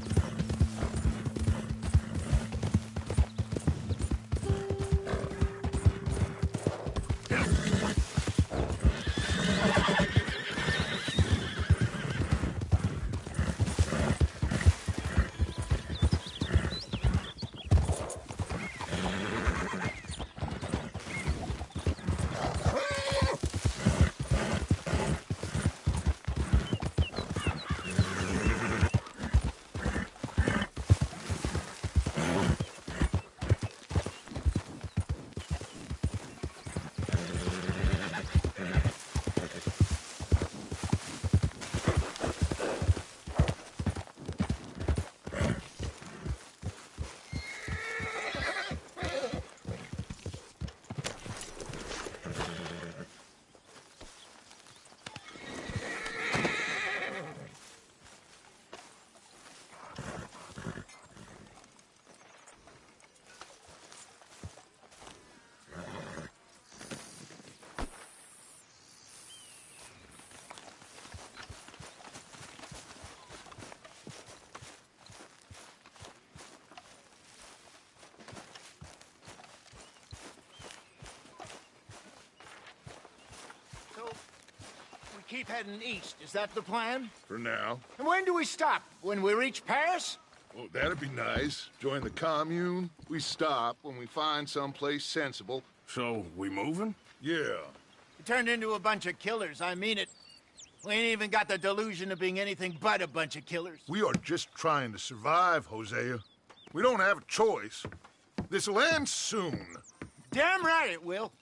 Keep heading east. Is that the plan? For now. And when do we stop? When we reach Paris? Well, that'd be nice. Join the commune. We stop when we find someplace sensible. So, we moving? Yeah. We turned into a bunch of killers. I mean it. We ain't even got the delusion of being anything but a bunch of killers. We are just trying to survive, Hosea. We don't have a choice. This'll end soon. Damn right it will.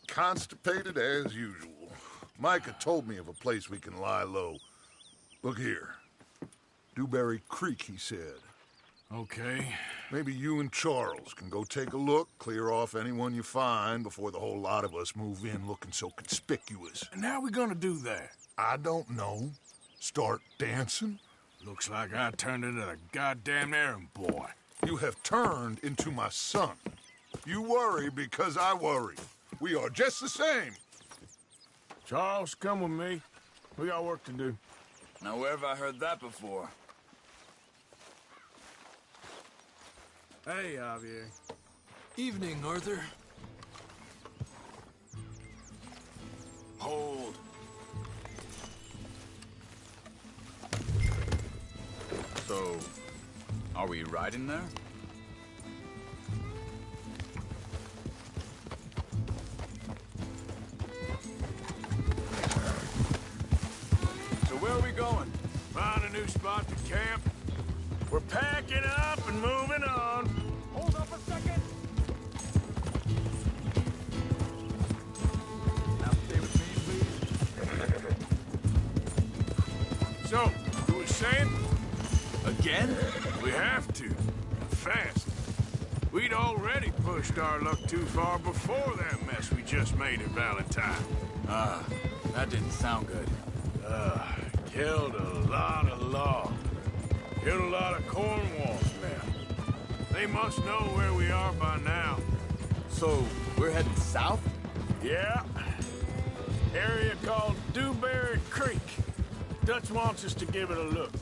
Constipated as usual. Micah told me of a place we can lie low. Look here. Dewberry Creek, he said. Okay. Maybe you and Charles can go take a look, clear off anyone you find before the whole lot of us move in looking so conspicuous. And how we gonna do that? I don't know. Start dancing? Looks like I turned into the goddamn errand boy. You have turned into my son. You worry because I worry. We are just the same. Charles, come with me. We got work to do. Now, where have I heard that before? Hey, Javier. Evening, Arthur. Hold. So, are we riding there? So where are we going? Find a new spot to camp. We're packing up and moving on. Hold up a second. Now stay with me, please. So, you were saying? Again? We have to. Fast. We'd already pushed our luck too far before that mess we just made at Valentine. That didn't sound good. Killed a lot of law. Killed a lot of Cornwalls now. They must know where we are by now. So, we're heading south? Yeah. Area called Dewberry Creek. Dutch wants us to give it a look.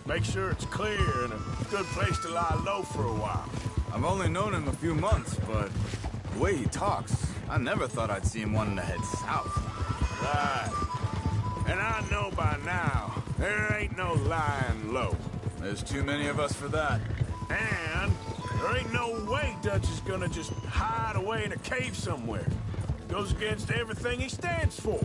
Make sure it's clear and a good place to lie low for a while. I've only known him a few months, but the way he talks, I never thought I'd see him wanting to head south. Right. And I know by now, there ain't no lying low. There's too many of us for that. And there ain't no way Dutch is gonna just hide away in a cave somewhere. Goes against everything he stands for.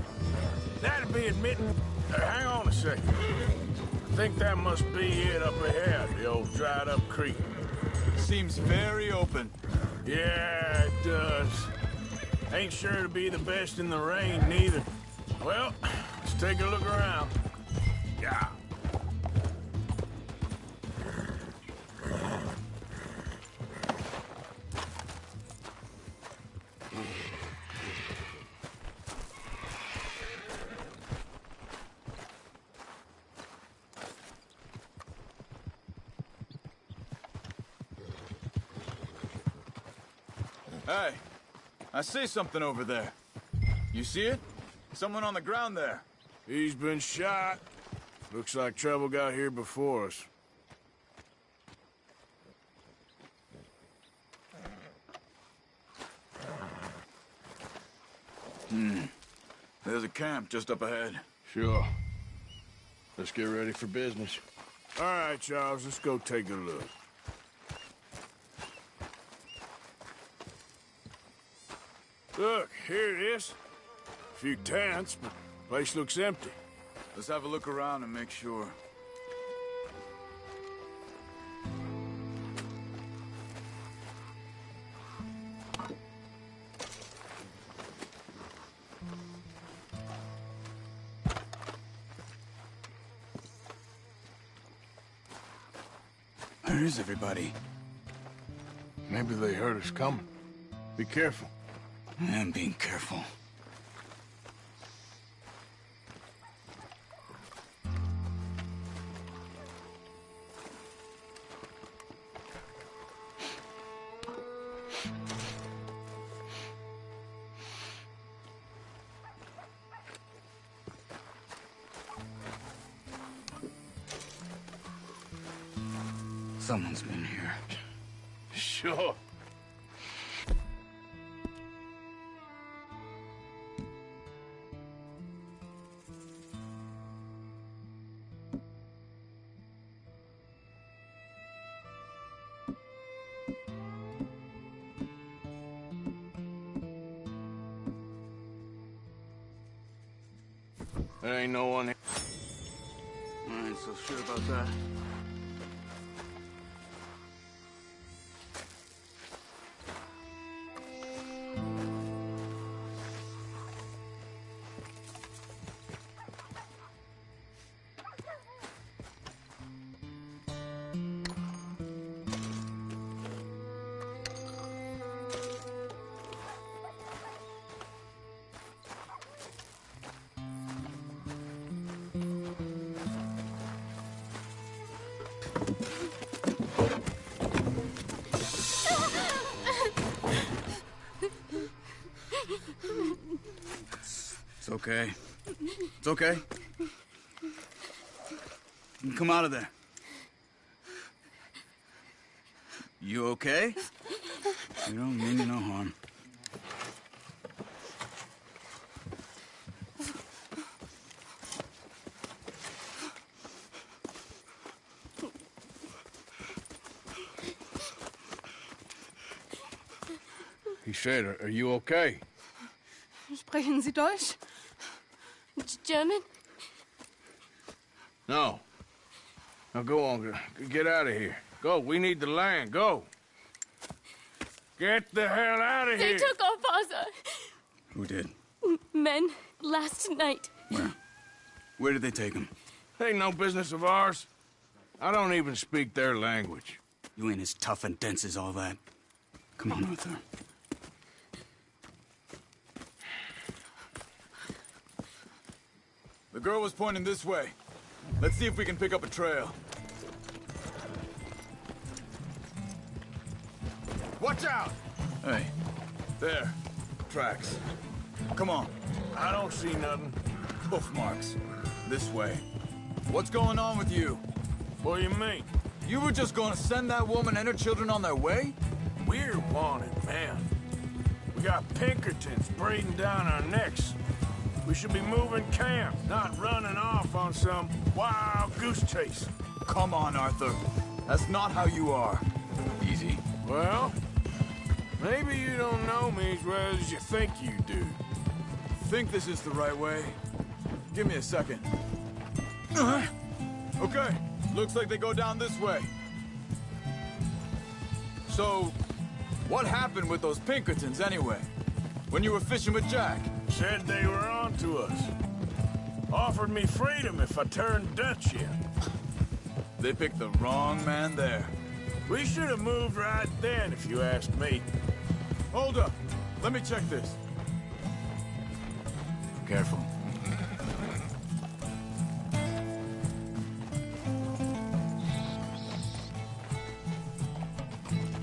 That'd be admitting... hang on a second. I think that must be it up ahead, the old dried-up creek. Seems very open. Yeah, it does. Ain't sure to be the best in the rain, neither. Well, let's take a look around. Yeah. Hey, I see something over there. You see it? Someone on the ground there. He's been shot. Looks like trouble got here before us. There's a camp just up ahead. Sure. Let's get ready for business. All right, Charles, let's go take a look. Look, here it is. A few tents, but the place looks empty. Let's have a look around and make sure. Where is everybody? Maybe they heard us coming. Be careful. I'm being careful. Someone's been here. Sure. There ain't no one here. I ain't so sure about that. It's okay. It's okay. You can come out of there. You okay? You don't mean you no harm. He said, are you okay? Sprechen Sie Deutsch? German? No, Now go on, get out of here. Go, we need the land, go. Get the hell out of They here! took off Ozza. Who did? Men, last night. Where? Where did they take him? Ain't no business of ours. I don't even speak their language. You ain't as tough and dense as all that. Come on, Arthur. The girl was pointing this way. Let's see if we can pick up a trail. Watch out! Hey. There. Tracks. Come on. I don't see nothing. Hoof marks. This way. What's going on with you? What do you mean? You were just gonna send that woman and her children on their way? We're wanted, man. We got Pinkertons breathing down our necks. We should be moving camp, not running off on some wild goose chase. Come on, Arthur. That's not how you are. Easy. Well, maybe you don't know me as well as you think you do. Think this is the right way? Give me a second. Okay, looks like they go down this way. So, what happened with those Pinkertons anyway? When you were fishing with Jack? Said they were on to us. Offered me freedom if I turned Dutch in. They picked the wrong man there. We should have moved right then, if you asked me. Hold up. Let me check this. Careful.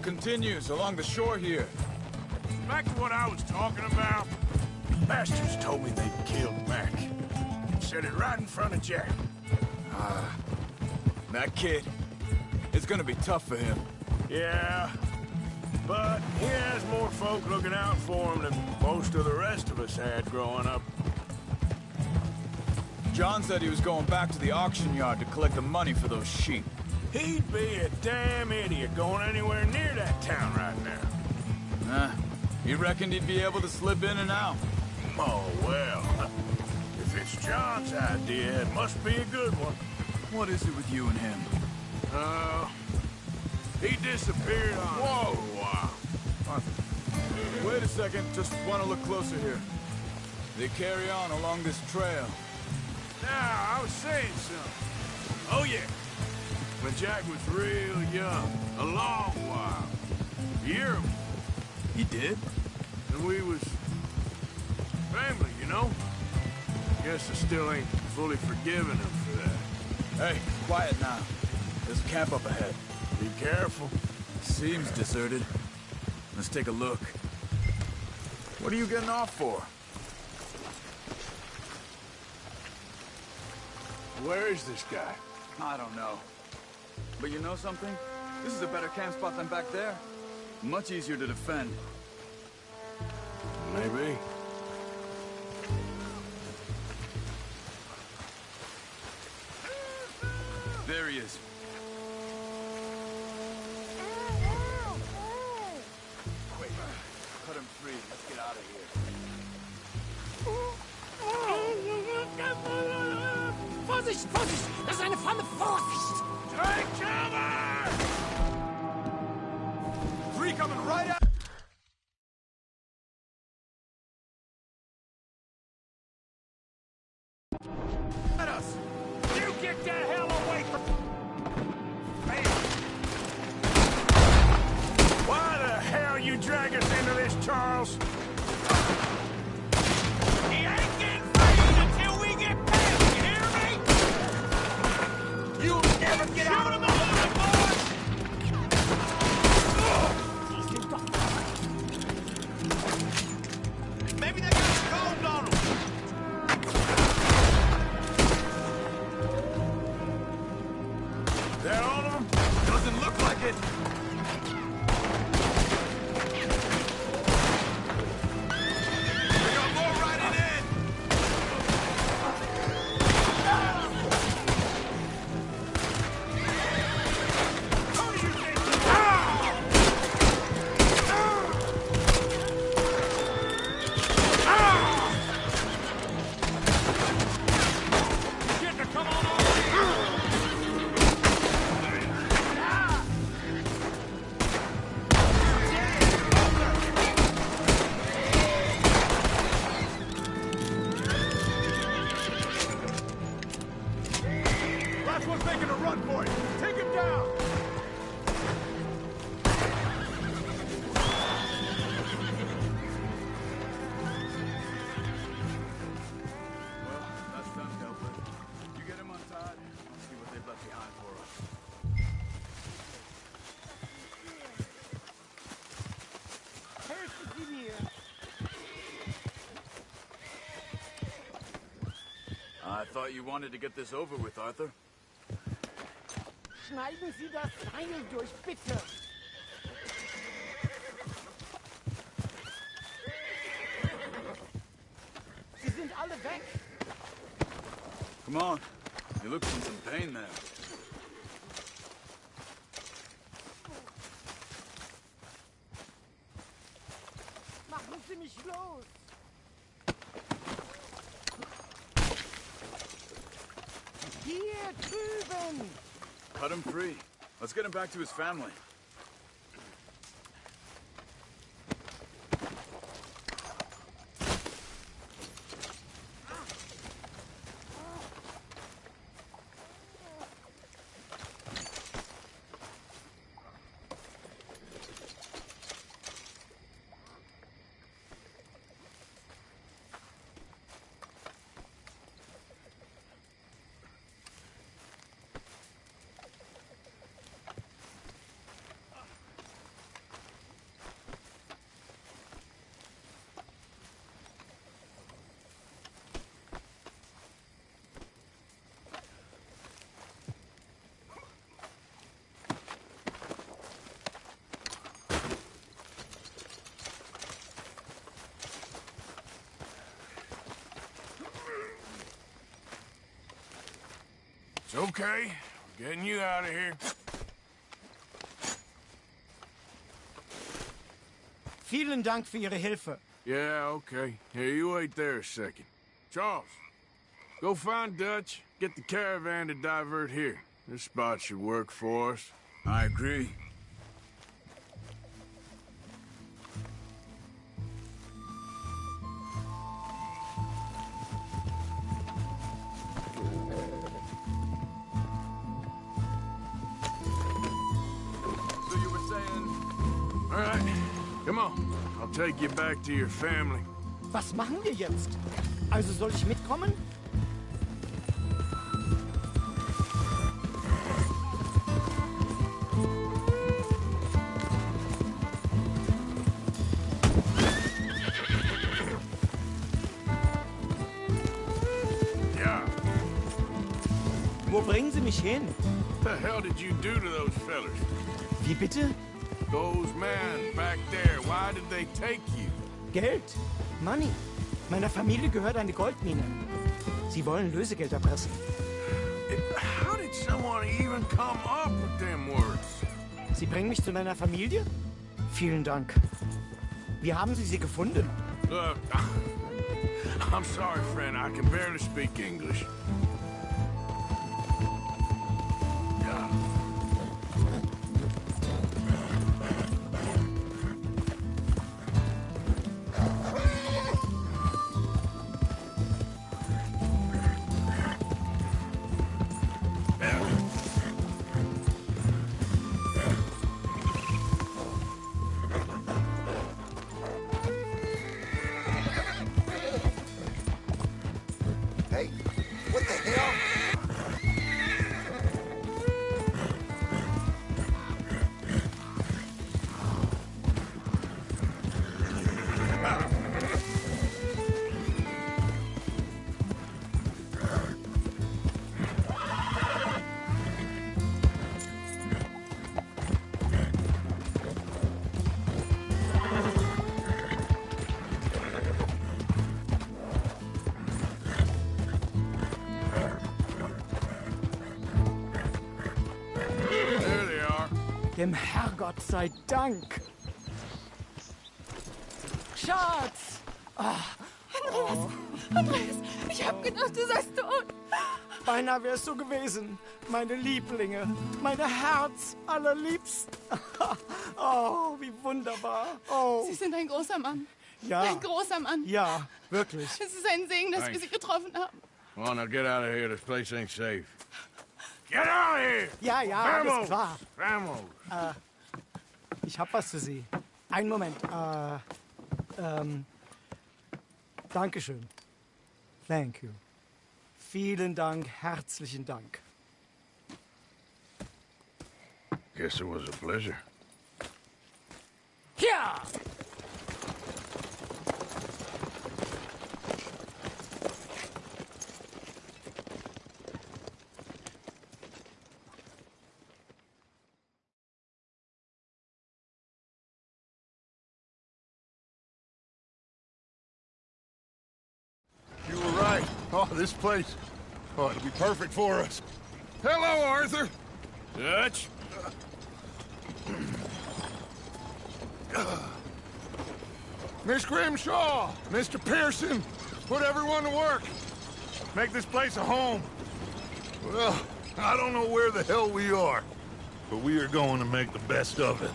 Continues along the shore here. Back to what I was talking about. Bastards told me they'd killed Mac. Said it right in front of Jack. That kid. It's gonna be tough for him. Yeah, but he has more folk looking out for him than most of the rest of us had growing up. John said he was going back to the auction yard to collect the money for those sheep. He'd be a damn idiot going anywhere near that town right now. He reckoned he'd be able to slip in and out. Oh, well. If it's John's idea, it must be a good one. What is it with you and him? He disappeared on... Whoa! Arthur, wait a second. Just want to look closer here. They carry on along this trail. Now, I was saying something. Oh, yeah. When Jack was real young, a long while. You hear him? He did? And we was... family, you know? Guess I still ain't fully forgiven him for that. Hey, quiet now. There's a camp up ahead. Be careful. Seems deserted. Let's take a look. What are you getting off for? Where is this guy? I don't know. But you know something? This is a better camp spot than back there. Much easier to defend. Maybe. There he is. Quick, cut him free. Let's get out of here. Vorsicht, Vorsicht! Das ist eine Falle! Vorsicht! Take cover! 3 coming right at... Let us! You get the hell away from... Man! Why the hell you drag us into this, Charles? He ain't getting free until we get past, you hear me? You'll never get out of the water, boys! Maybe they got scones on them. That all of them? Doesn't look like it. We got more riding in. How do you think? Get to come on over here. Last one's making a run for it. Take him down. Well, that's done dealt with. You get him untied. Let's see what they've left behind for us. Helfen Sie mir. I thought you wanted to get this over with, Arthur. Schneiden Sie das Seil durch, bitte. Sie sind alle weg. Come on. You look in some pain there. Machen Sie mich los. Hier drüben. Cut him free. Let's get him back to his family. It's okay. We're getting you out of here. Vielen Dank für Ihre Hilfe. Yeah, okay. Here, you wait there a second. Charles, go find Dutch. Get the caravan to divert here. This spot should work for us. I agree. So you were saying... All right, come on. I'll take you back to your family. Was machen wir jetzt? Also soll ich mitkommen? Yeah. Wo bringen Sie mich hin? What the hell did you do to those fellas? Wie bitte? Those men back there, why did they take you? Geld. Money. Meiner Familie gehört eine Goldmine. Sie wollen Lösegeld erpressen. How did someone even come up with them words? Sie bringen mich zu meiner Familie? Vielen Dank. Wie haben Sie sie gefunden? Look, I'm sorry, friend. I can barely speak English. Yeah. Hey, what the hell? There they are. Dem Herrgott sei Dank. Schatz! Andreas, ich hab gedacht, du seist tot. Beinahe wärst du gewesen. Meine Lieblinge. Meine Herz allerliebsten. Oh, wie wunderbar. Oh. Sie sind ein großer Mann. Ja. Ein großer Mann. Ja, wirklich. Es ist ein Segen, dass wir Thanks. Sie getroffen haben. Come on, now get out of here. This place ain't safe. Get out of here! Ja, ja, Vamos! alles klar. Vamos! Ich hab was für Sie. Einen Moment. Dankeschön. Thank you. Vielen Dank, herzlichen Dank. Guess it was a pleasure. Ja! You were right. Oh, this place. Oh, it'd be perfect for us. Hello, Arthur. Dutch? Miss Grimshaw, Mr. Pearson, put everyone to work. Make this place a home. Well, I don't know where the hell we are, but we are going to make the best of it.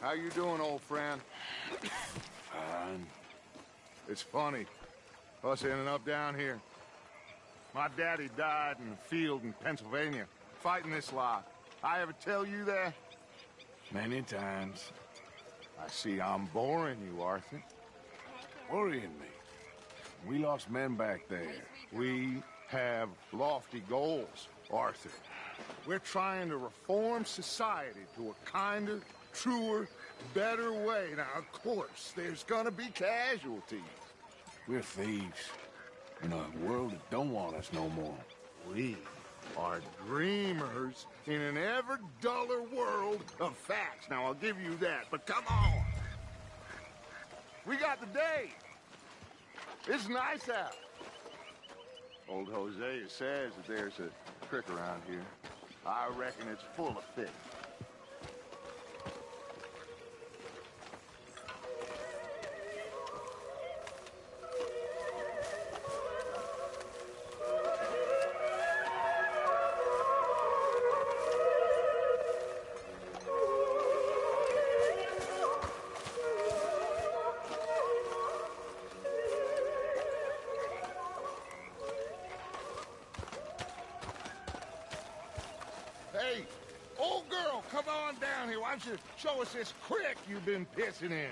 How you doing, old friend? Fine. It's funny, us ending up down here. My daddy died in the field in Pennsylvania, fighting this lot. I ever tell you that? Many times. I see I'm boring you, Arthur. Worrying me. We lost men back there. We have lofty goals, Arthur. We're trying to reform society to a kinder, truer, better way. Now, of course, there's gonna be casualties. We're thieves. In a world that don't want us no more. We are dreamers in an ever duller world of facts. Now, I'll give you that, but come on. We got the day. It's nice out. Old Hosea says that there's a creek around here. I reckon it's full of fish. Hey, old girl, come on down here. Why don't you show us this creek you've been pissing in?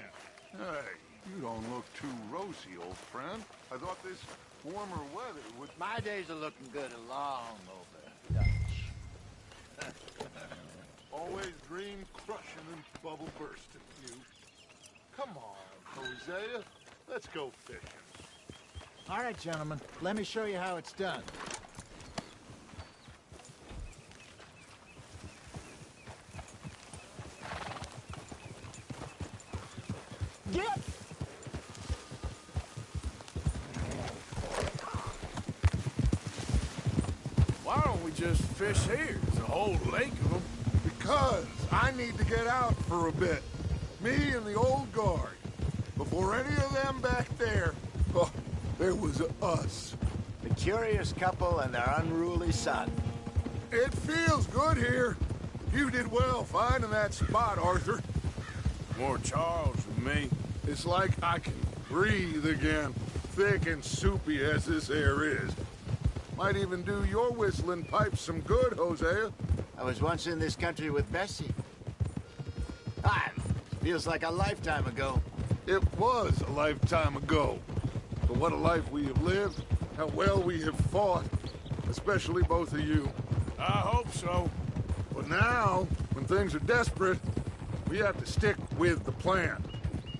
Hey, you don't look too rosy, old friend. I thought this warmer weather would... My days are looking good along over, Dutch. Always dream crushing and bubble bursting, you. Come on, Hosea. Let's go fishing. All right, gentlemen. Let me show you how it's done. Get! Why don't we just fish here? There's a whole lake of them. Because I need to get out for a bit. Me and the old guard. Before any of them back there, oh, there was us. The curious couple and their unruly son. It feels good here. You did well finding that spot, Arthur. More Charles than me. It's like I can breathe again, thick and soupy as this air is. Might even do your whistling pipes some good, Hosea. I was once in this country with Bessie. Feels like a lifetime ago. It was a lifetime ago. But what a life we have lived, how well we have fought, especially both of you. I hope so. But now, when things are desperate, we have to stick with the plan.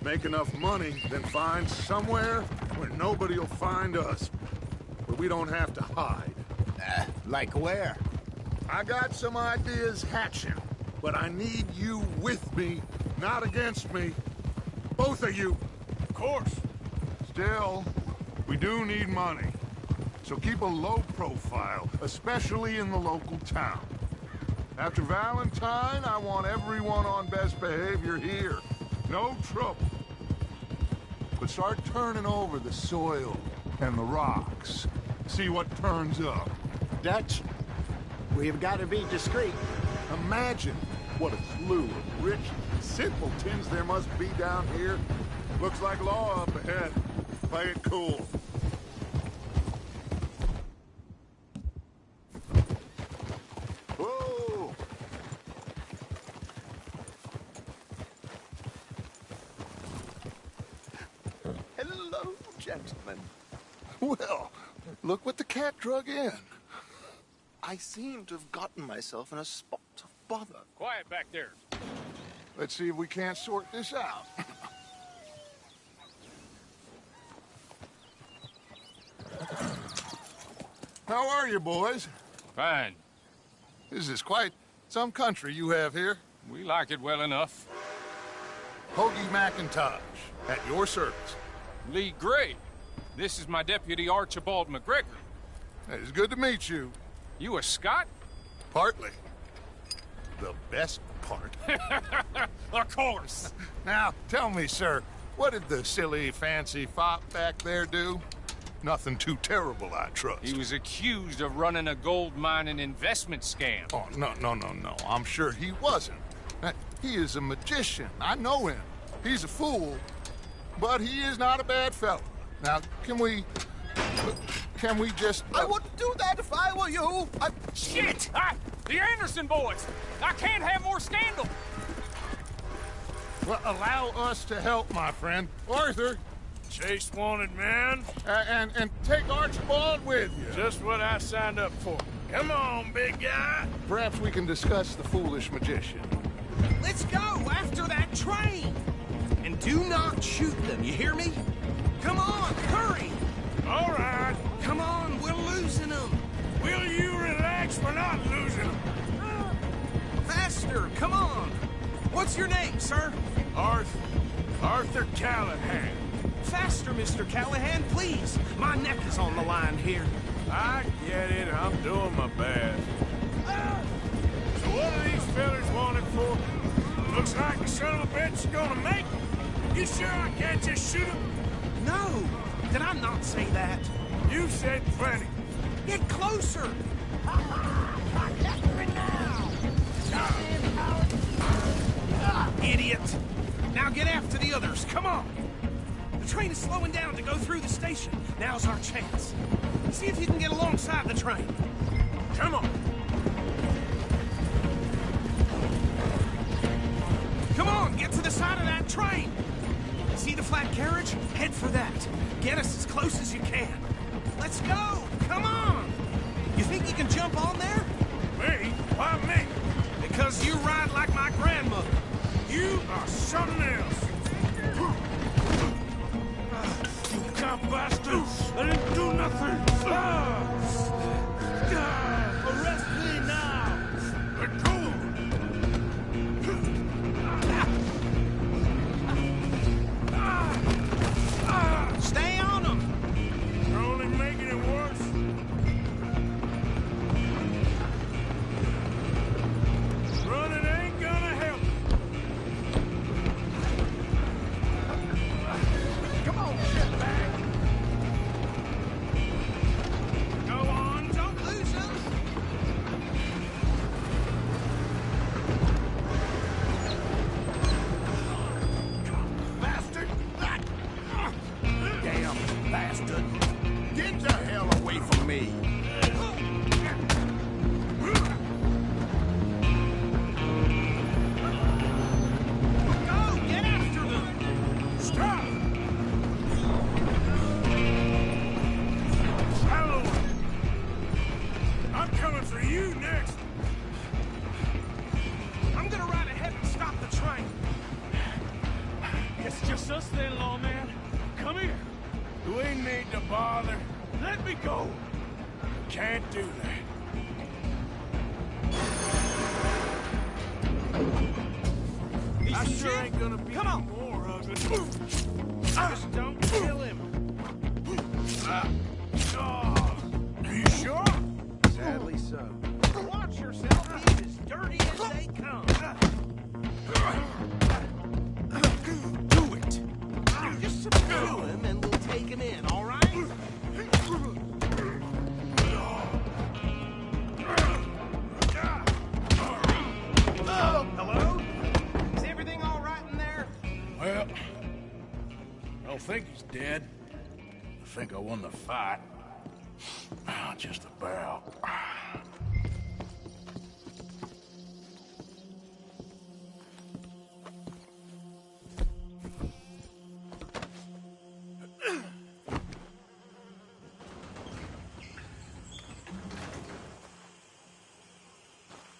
Make enough money, then find somewhere where nobody will find us. Where we don't have to hide. Like where? I got some ideas hatching, but I need you with me, not against me. Both of you. Of course. Still, we do need money. So keep a low profile, especially in the local town. After Valentine, I want everyone on best behavior here. No trouble. But start turning over the soil and the rocks. See what turns up. Dutch, we've got to be discreet. Imagine what a slew of rich simpletons there must be down here. Looks like law up ahead. Play it cool. Whoa! Hello, gentlemen. Well, look what the cat drug in. I seem to have gotten myself in a spot of bother. Quiet back there. Let's see if we can't sort this out. How are you, boys? Fine. This is quite some country you have here. We like it well enough. Hoagie McIntosh, at your service. Lee Gray. This is my deputy Archibald McGregor. It's good to meet you. You a Scot? Partly. The best part. Of course. Now, tell me, sir, what did the silly, fancy fop back there do? Nothing too terrible, I trust. He was accused of running a gold mining investment scam. Oh, no. I'm sure he wasn't. He is a magician. I know him. He's a fool, but he is not a bad fellow. Now, can we just... I wouldn't do that if I were you. Shit! The Anderson boys! I can't have more scandal! Well, allow us to help, my friend. Arthur! Chase wanted man. And take Archibald with you. Just what I signed up for. Come on, big guy. Perhaps we can discuss the foolish magician. Let's go after that train! And do not shoot them, you hear me? Come on, hurry! All right. Come on, we're losing them. Will you relax? We're not losing them. Faster, come on. What's your name, sir? Arthur Callahan. Faster, Mr. Callahan, please. My neck is on the line here. I get it. I'm doing my best. So what are these fellas wanted for? Looks like the son of a bitch is gonna make it. You sure I can't just shoot him? No. Did I not say that? You said plenty. Get closer. Idiot. Now get after the others. Come on. The train is slowing down to go through the station. Now's our chance. See if you can get alongside the train. Come on. Come on, get to the side of that train. See the flat carriage? Head for that. Get us as close as you can. Let's go. Come on. You think you can jump on there? Me? Why me? Because you ride like my grandmother. You are something else. You cop bastards! I didn't do nothing! Arrest me now! Let go! Stay on them! You're only making it worse. Running ain't gonna help. Come on, shitbag! Go on, don't lose them! Bastard! Damn bastard! Get the hell away from me! Go, get after them! Stop! Hello! I'm coming for you next! I'm gonna ride ahead and stop the train. It's just us then, lawman. Come here. You ain't need to bother. Let me go. Can't do that. I sure ain't gonna be more of it. Just don't kill him. Are you sure? Sadly so. Watch yourself. He's as dirty as they come. Do it. Just subdue him and we'll take him in, all right? Hello? Is everything all right in there? Well, I don't think he's dead. I think I won the fight. Just about.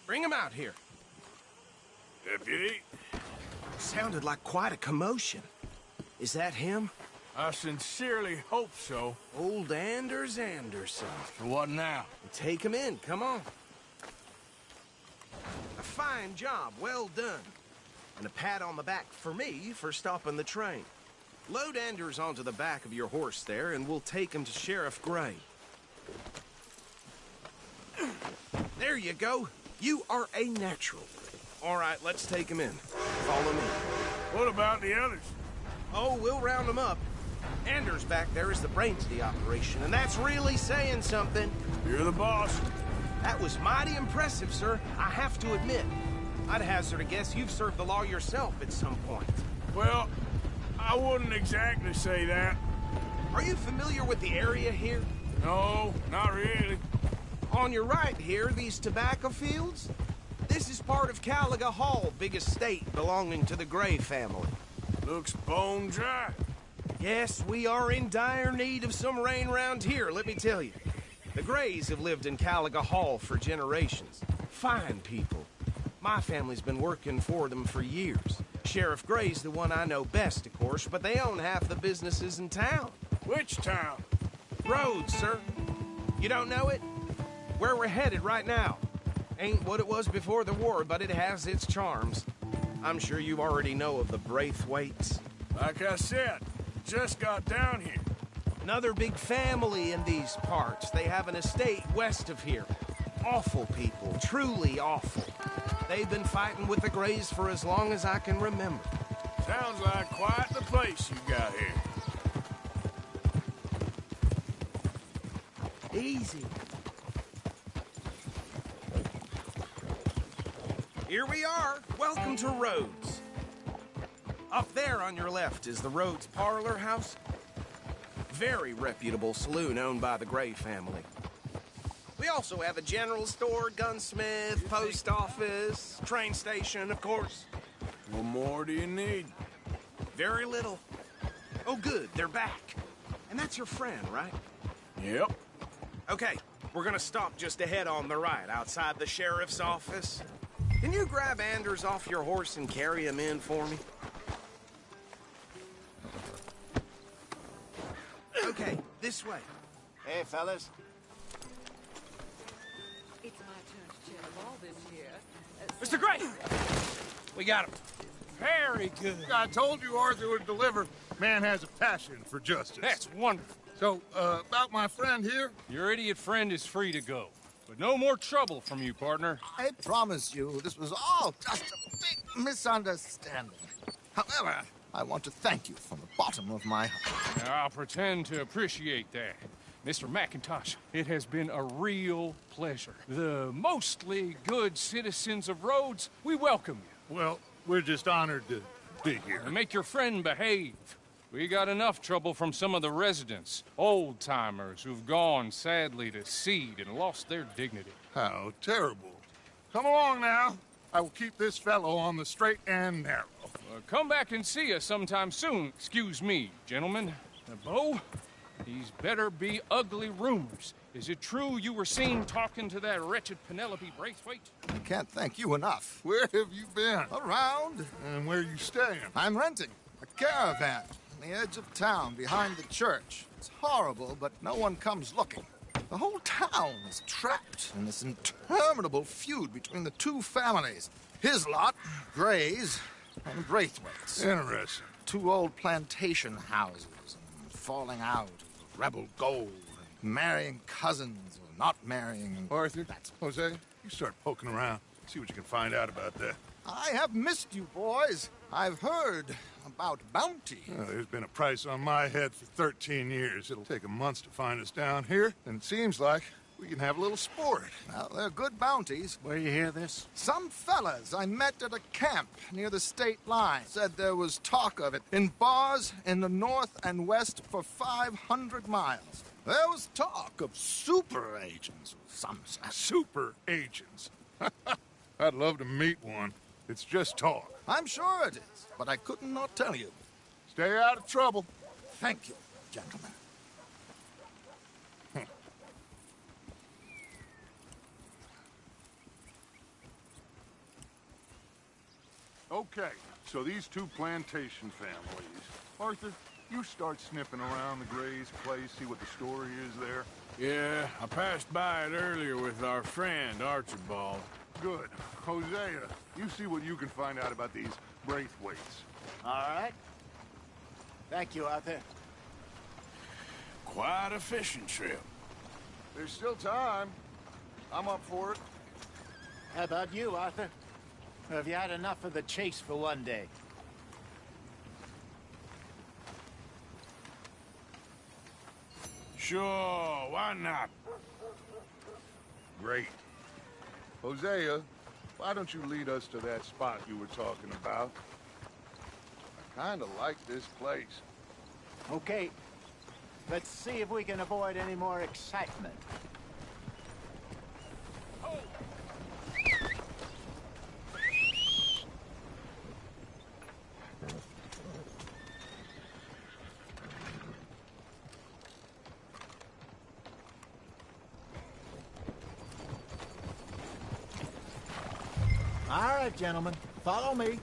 Bring him out here. Deputy? Sounded like quite a commotion. Is that him? I sincerely hope so. Old Anders Anderson. What now? Take him in, come on. A fine job, well done. And a pat on the back for me for stopping the train. Load Anders onto the back of your horse there, and we'll take him to Sheriff Gray. There you go. You are a natural. All right, let's take him in. Follow me. What about the others? Oh, we'll round them up. Anders back there is the brains of the operation, and that's really saying something. You're the boss. That was mighty impressive, sir. I have to admit. I'd hazard a guess you've served the law yourself at some point. Well, I wouldn't exactly say that. Are you familiar with the area here? No, not really. On your right here, these tobacco fields? This is part of Caliga Hall, big estate belonging to the Gray family. Looks bone dry. Yes, we are in dire need of some rain round here, let me tell you. The Grays have lived in Caliga Hall for generations. Fine people. My family's been working for them for years. Sheriff Gray's the one I know best, of course, but they own half the businesses in town. Which town? Rhodes, sir. You don't know it? Where we're headed right now. Ain't what it was before the war, but it has its charms. I'm sure you already know of the Braithwaites. Like I said, just got down here. Another big family in these parts. They have an estate west of here. Awful people, truly awful. They've been fighting with the Grays for as long as I can remember. Sounds like quite the place you got here. Easy. Here we are. Welcome to Rhodes. Up there on your left is the Rhodes Parlor House. Very reputable saloon owned by the Gray family. We also have a general store, gunsmith, post office, train station, of course. What more do you need? Very little. Oh, good, they're back. And that's your friend, right? Yep. Okay, we're gonna stop just ahead on the right, outside the sheriff's office. Can you grab Anders off your horse and carry him in for me? Okay, this way. Hey, fellas. It's my turn to chair the ball this year. Mr. Gray! We got him. Very good. I told you Arthur would deliver. Man has a passion for justice. That's wonderful. So, about my friend here? Your idiot friend is free to go. But no more trouble from you, partner. I promise you, this was all just a big misunderstanding. However, I want to thank you from the bottom of my heart. I'll pretend to appreciate that. Mr. McIntosh, it has been a real pleasure. The mostly good citizens of Rhodes, we welcome you. Well, we're just honored to be here. And make your friend behave. We got enough trouble from some of the residents, old-timers who've gone, sadly, to seed and lost their dignity. How terrible. Come along now. I will keep this fellow on the straight and narrow. Come back and see us sometime soon. Excuse me, gentlemen. Bo, these better be ugly rumors. Is it true you were seen talking to that wretched Penelope Braithwaite? I can't thank you enough. Where have you been? Around. And where you staying? I'm renting a caravan on the edge of town behind the church. It's horrible, but no one comes looking. The whole town is trapped in this interminable feud between the two families. His lot, Gray's, and Braithwaite's. Interesting. Two old plantation houses, and falling out of rebel gold, and marrying cousins or not marrying. And Arthur, Jose, you start poking around. See what you can find out about that. I have missed you, boys. I've heard about bounty. Well, there's been a price on my head for 13 years. It'll take 'em months to find us down here, and it seems like we can have a little sport. Well, they're good bounties. Where you hear this? Some fellas I met at a camp near the state line said there was talk of it in bars in the north and west for 500 miles. There was talk of super agents of some sort. Super agents. I'd love to meet one. It's just talk. I'm sure it is, but I couldn't not tell you. Stay out of trouble. Thank you, gentlemen. Okay, so these two plantation families. Arthur, you start sniffing around the Gray's place, see what the story is there. Yeah, I passed by it earlier with our friend, Archibald. Good. Hosea, you see what you can find out about these Braithwaites. All right. Thank you, Arthur. Quite a fishing trip. There's still time. I'm up for it. How about you, Arthur? Or have you had enough of the chase for one day? Sure, why not? Great. Hosea, why don't you lead us to that spot you were talking about? I kind of like this place. Okay. Let's see if we can avoid any more excitement. All right, gentlemen, follow me.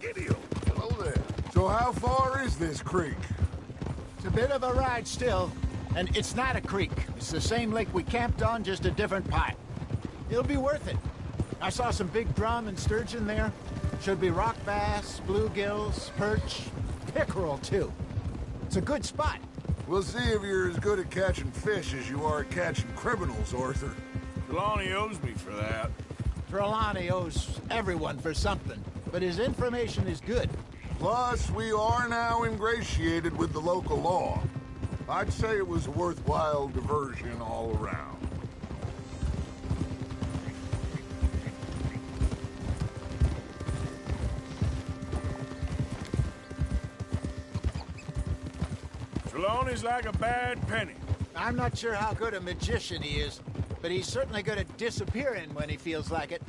Gideon, hello there. So how far is this creek? It's a bit of a ride still, and it's not a creek. It's the same lake we camped on, just a different part. It'll be worth it. I saw some big drum and sturgeon there. Should be rock bass, bluegills, perch, pickerel, too. It's a good spot. We'll see if you're as good at catching fish as you are at catching criminals, Arthur. Trelawney owes me for that. Trelawney owes everyone for something, but his information is good. Plus, we are now ingratiated with the local law. I'd say it was a worthwhile diversion all around. Trelawney's like a bad penny. I'm not sure how good a magician he is, but he's certainly good at disappearing when he feels like it.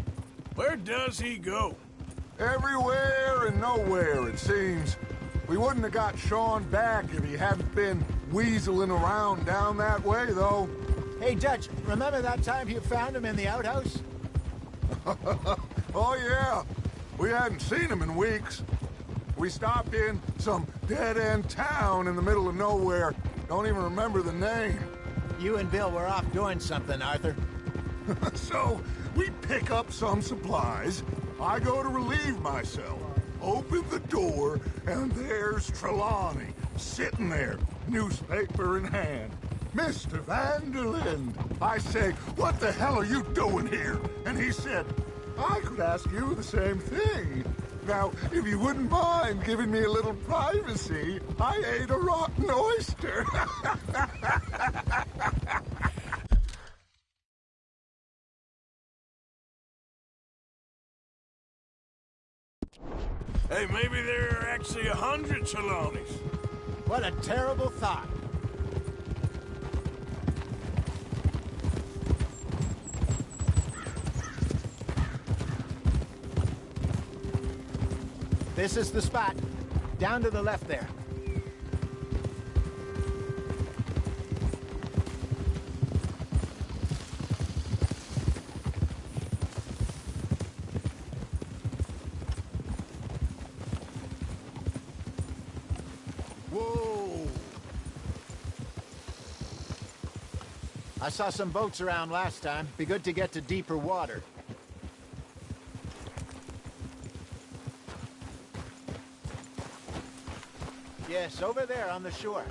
Where does he go? Everywhere and nowhere, it seems. We wouldn't have got Sean back if he hadn't been weaseling around down that way, though. Hey, Dutch, remember that time you found him in the outhouse? Oh, yeah. We hadn't seen him in weeks. We stopped in some dead-end town in the middle of nowhere. Don't even remember the name. You and Bill were off doing something, Arthur. So, we pick up some supplies. I go to relieve myself. Open the door, and there's Trelawney, sitting there, newspaper in hand. Mr. Vanderlyn. I say, what the hell are you doing here? And he said, I could ask you the same thing. Now, if you wouldn't mind giving me a little privacy, I ate a rotten oyster. Hey, maybe there are actually 100 Trelawneys. What a terrible thought. This is the spot. Down to the left there. I saw some boats around last time. Be good to get to deeper water. Yes, over there on the shore.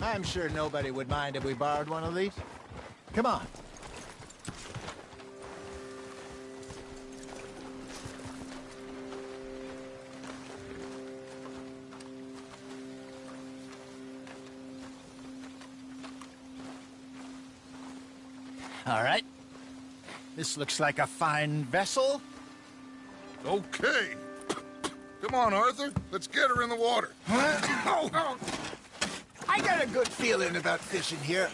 I'm sure nobody would mind if we borrowed one of these. Come on. All right. This looks like a fine vessel. Okay. Come on, Arthur. Let's get her in the water. I got a good feeling about fishing here.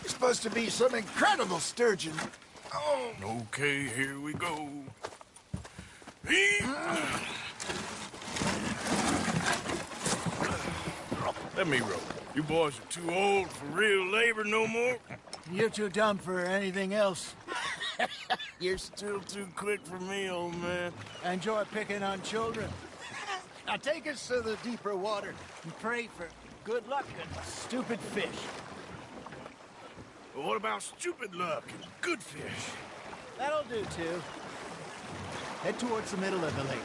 It's supposed to be some incredible sturgeon. Oh. Okay, here we go. Let me row. You boys are too old for real labor no more. You're too dumb for anything else. You're still too quick for me, old man. Enjoy picking on children. Now take us to the deeper water and pray for good luck and stupid fish. Well, what about stupid luck and good fish? That'll do, too. Head towards the middle of the lake.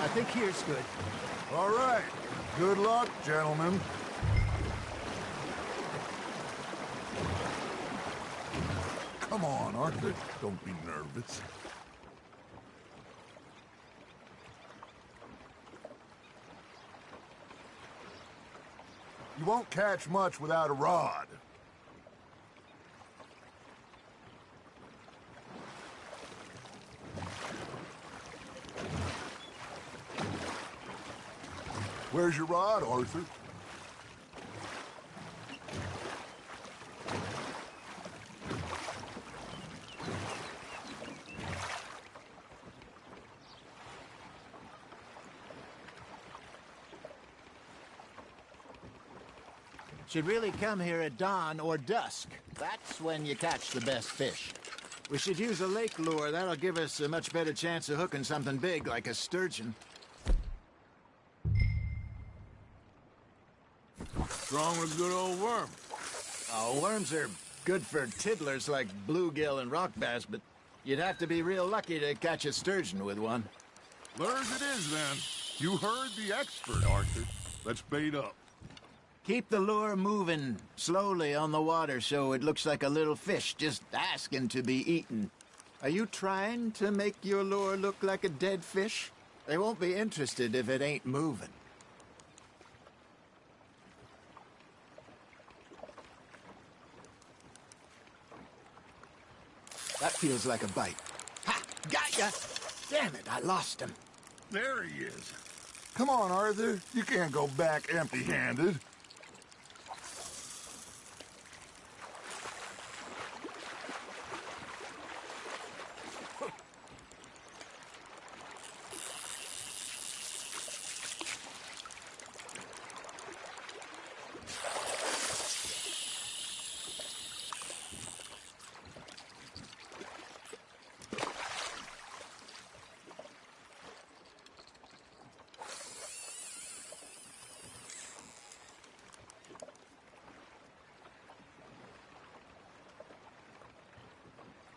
I think here's good. All right. Good luck, gentlemen. Come on, Arthur. Don't be nervous. You won't catch much without a rod. Where's your rod, Arthur? Should really come here at dawn or dusk. That's when you catch the best fish. We should use a lake lure. That'll give us a much better chance of hooking something big like a sturgeon. What's wrong with a good old worm? Oh, worms are good for tiddlers like bluegill and rock bass, but you'd have to be real lucky to catch a sturgeon with one. Lures it is, then. You heard the expert, Arthur. Let's bait up. Keep the lure moving slowly on the water so it looks like a little fish just asking to be eaten. Are you trying to make your lure look like a dead fish? They won't be interested if it ain't moving. That feels like a bite. Ha! Got ya! Damn it, I lost him. There he is. Come on, Arthur. You can't go back empty-handed.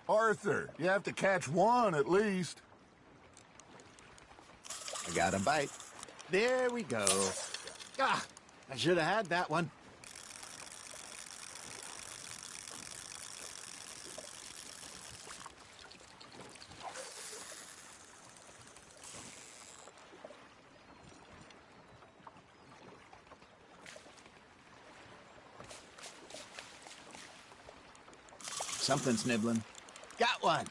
Arthur, you have to catch one at least. I got a bite. There we go. Ah, I should have had that one. Something's nibbling. Got one.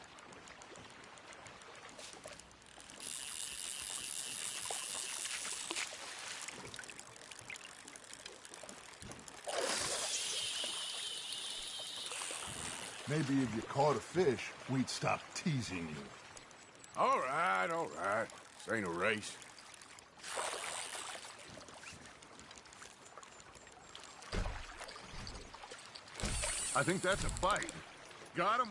Maybe if you caught a fish, we'd stop teasing you. All right, all right. This ain't a race. I think that's a bite. Got him?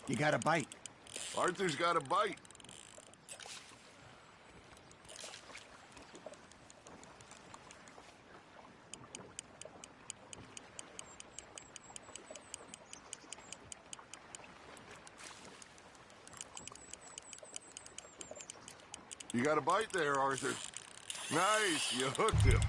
You got a bite. Arthur's got a bite. You got a bite there, Arthur. Nice, you hooked him.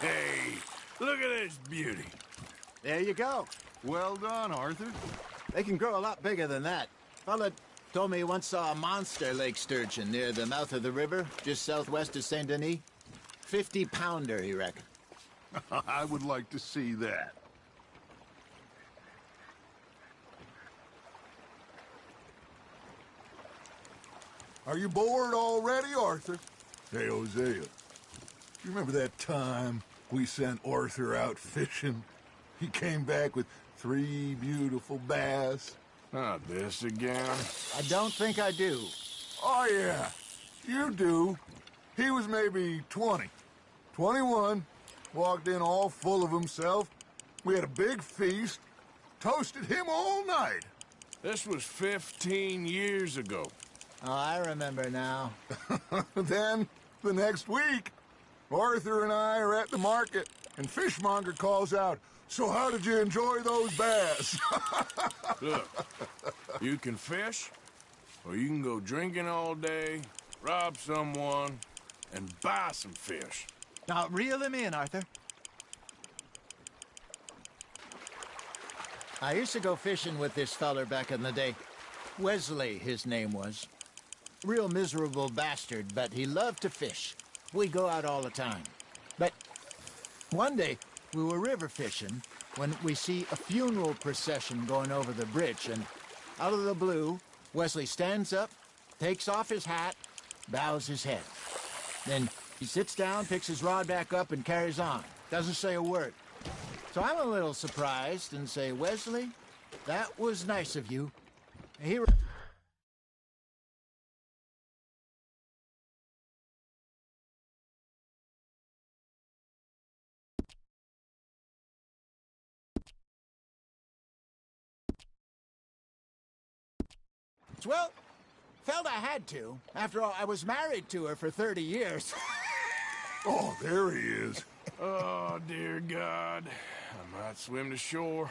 Hey, look at this beauty. There you go. Well done, Arthur. They can grow a lot bigger than that. Fella told me he once saw a monster lake sturgeon near the mouth of the river, just southwest of Saint Denis. 50-pounder, he reckoned. I would like to see that. Are you bored already, Arthur? Hey, Hosea. You remember that time we sent Arthur out fishing? He came back with 3 beautiful bass. Not this again. I don't think I do. Oh, yeah. You do. He was maybe 20. 21. Walked in all full of himself. We had a big feast. Toasted him all night. This was 15 years ago. Oh, I remember now. Then, the next week, Arthur and I are at the market, and Fishmonger calls out, "So how did you enjoy those bass?" Look, you can fish, or you can go drinking all day, rob someone, and buy some fish. Now, reel him in, Arthur. I used to go fishing with this feller back in the day. Wesley, his name was. Real miserable bastard, but he loved to fish. We go out all the time. But one day, we were river fishing when we see a funeral procession going over the bridge, and out of the blue, Wesley stands up, takes off his hat, bows his head. Then he sits down, picks his rod back up, and carries on. Doesn't say a word. So I'm a little surprised and say, "Wesley, that was nice of you." And he... Well, felt I had to. After all, I was married to her for 30 years. Oh, there he is. Oh, dear God. I might swim to shore.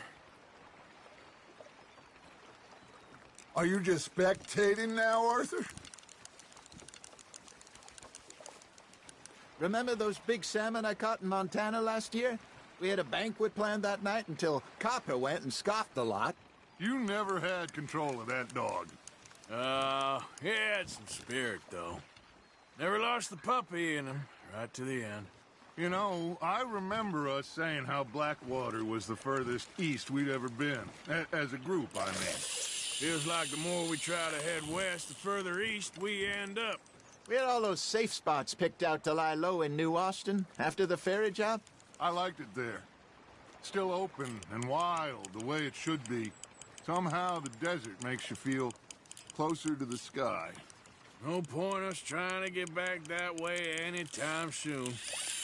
Are you just spectating now, Arthur? Remember those big salmon I caught in Montana last year? We had a banquet planned that night until Copper went and scoffed a lot. You never had control of that dog. He had some spirit, though. Never lost the puppy in him, right to the end. You know, I remember us saying how Blackwater was the furthest east we'd ever been. As a group, I mean. Feels like the more we try to head west, the further east we end up. We had all those safe spots picked out to lie low in New Austin after the ferry job. I liked it there. Still open and wild, the way it should be. Somehow the desert makes you feel closer to the sky. No point us trying to get back that way anytime soon.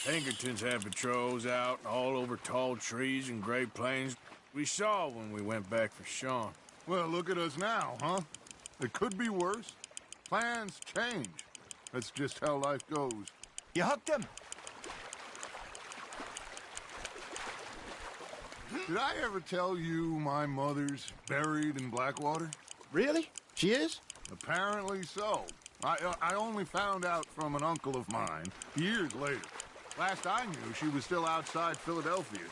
Pinkertons had patrols out all over tall trees and Great Plains. We saw when we went back for Sean. Well, look at us now, huh? It could be worse. Plans change. That's just how life goes. You hooked him. Did I ever tell you my mother's buried in Blackwater? Really? She is? Apparently so. I only found out from an uncle of mine years later. Last I knew, she was still outside Philadelphia.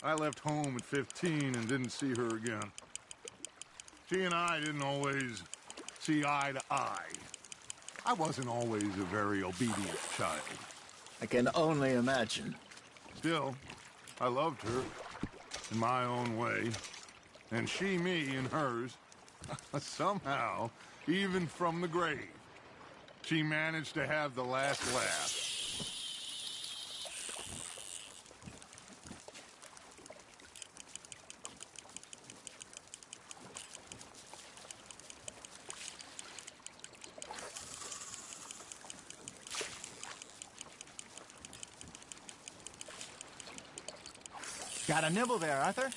I left home at 15 and didn't see her again. She and I didn't always see eye to eye. I wasn't always a very obedient child. I can only imagine. Still, I loved her in my own way, and she me in hers. Somehow, even from the grave, she managed to have the last laugh. Got a nibble there, Arthur?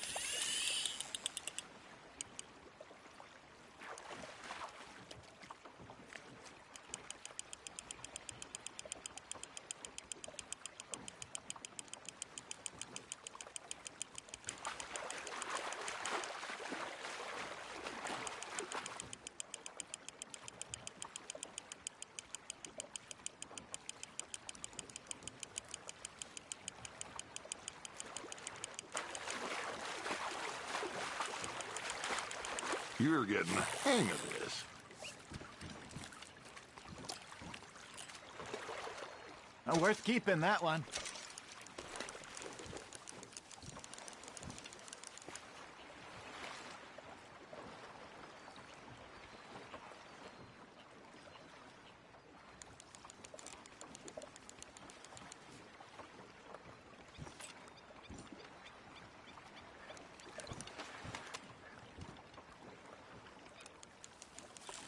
You're getting the hang of this. Worth keeping, that one.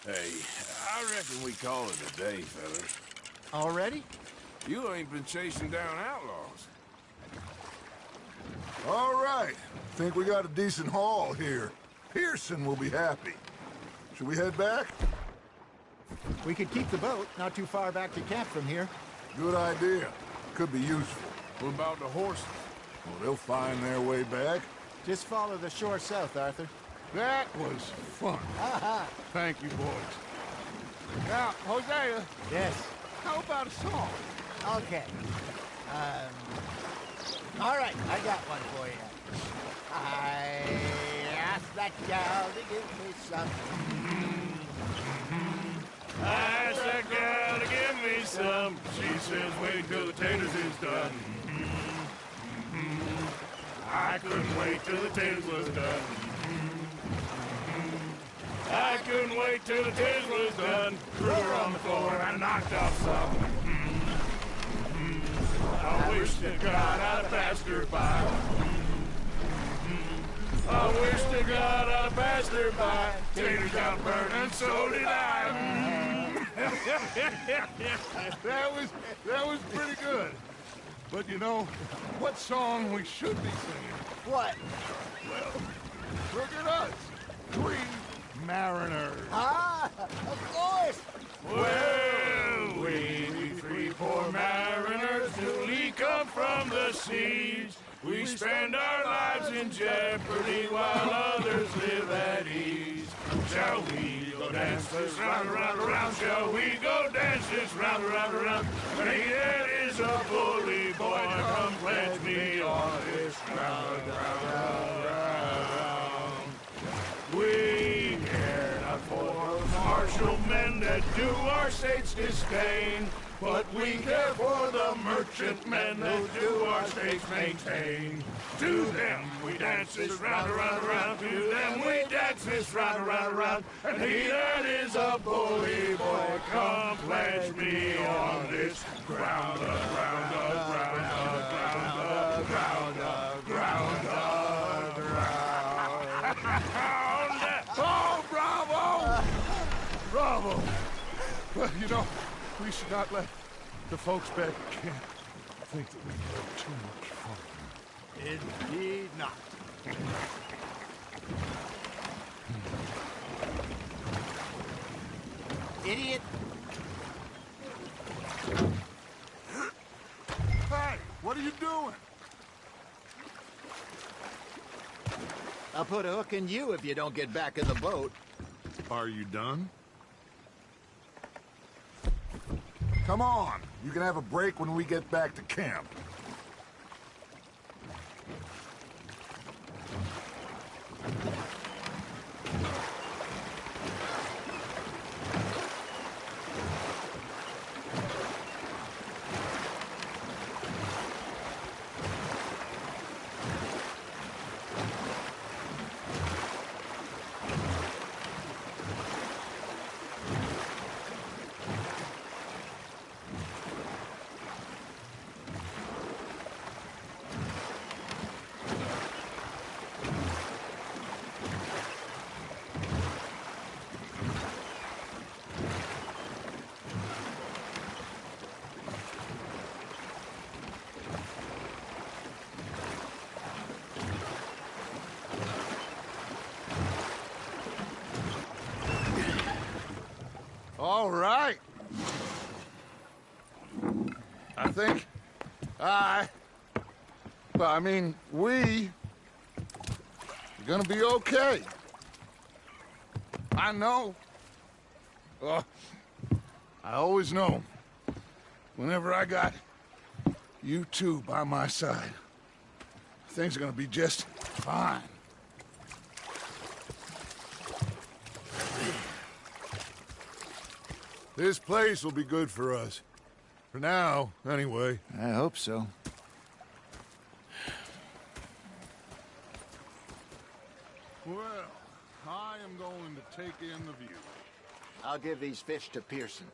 Hey, I reckon we call it a day, fellas. Already? You ain't been chasing down outlaws. All right. Think we got a decent haul here. Pearson will be happy. Should we head back? We could keep the boat not too far back to camp from here. Good idea. Could be useful. What about the horses? Well, they'll find their way back. Just follow the shore south, Arthur. That was fun. Thank you, boys. Now, Hosea. Yes? How about a song? Okay. All right, I got one for you. I asked that gal to give me some. I asked that gal to give me some. She says, wait till the taters is done. I couldn't wait till the taters was done. I couldn't wait till the taters was done. Threw her on the floor and I knocked off some. I wish to God I'd passed her by. I wish to God I'd passed her by. Taters got burned and so did I. That was pretty good. But you know, what song we should be singing? What? Well, look at us. 3 mariners. Of course. Well, we 3 poor mariners newly come from the seas. We spend our lives in jeopardy while others live at ease. Shall we go dance this round, around, around? Shall we go dance this round, around, around? When he that is a bully boy, come pledge me on this round, round, round, round. We care not for martial men that do our state's disdain, but we care for the merchantmen who do our states maintain. To them we dance this round, around, around. To them we dance this round, around, around. And he that is a bully boy, come pledge me on this ground, ground, ground, ground, ground, ground, ground. Oh, bravo! Bravo! Well, you know, we should not let the folks back at camp think that we had too much fun. Indeed not. Idiot. Hey, what are you doing? I'll put a hook in you if you don't get back in the boat. Are you done? Come on. You can have a break when we get back to camp. All right. I think we are gonna be okay. I know. I always know. Whenever I got you two by my side, things are gonna be just fine. This place will be good for us. For now, anyway. I hope so. Well, I am going to take in the view. I'll give these fish to Pearson.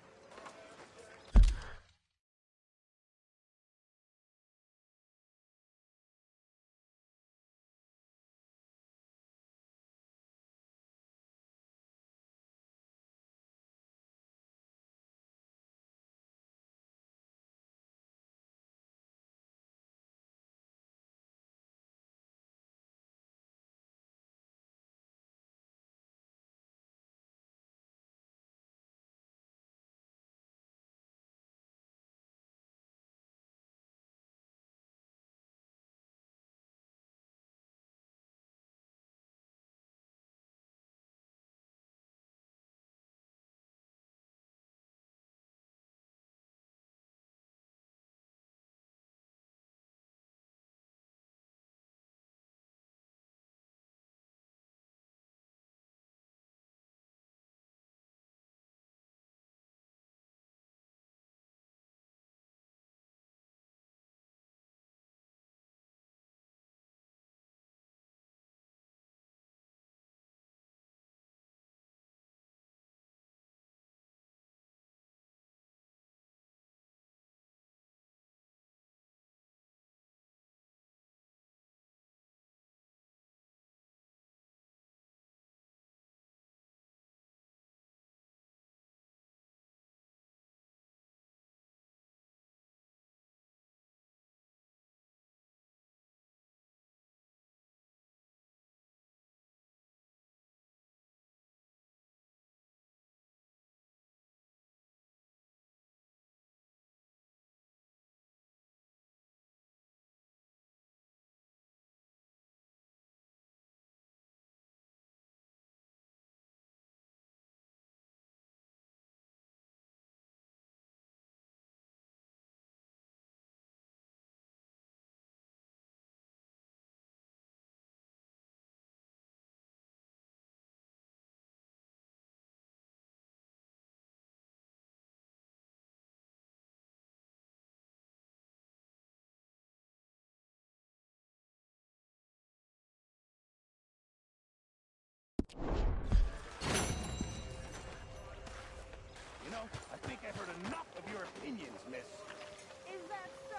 You know, I think I've heard enough of your opinions, miss. Is that so?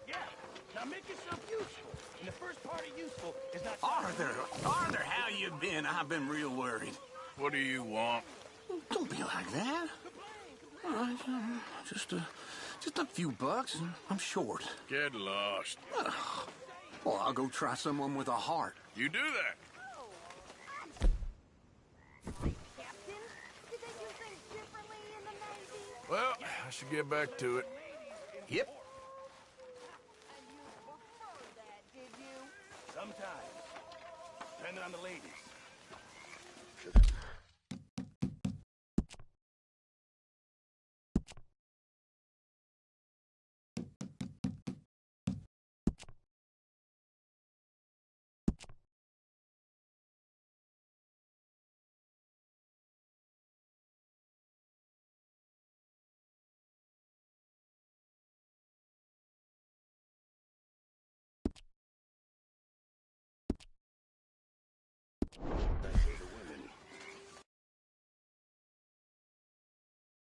Yeah. Now make yourself useful. And the first part of useful is not... Arthur, how you been? I've been real worried. What do you want? Don't be like that. All right, just a few bucks, and I'm short. Get lost. Well, I'll go try someone with a heart. You do that. Captain, did they do things differently in the Navy? Well, I should get back to it. Yep. And you prefer that, did you? Sometimes. Depending on the ladies.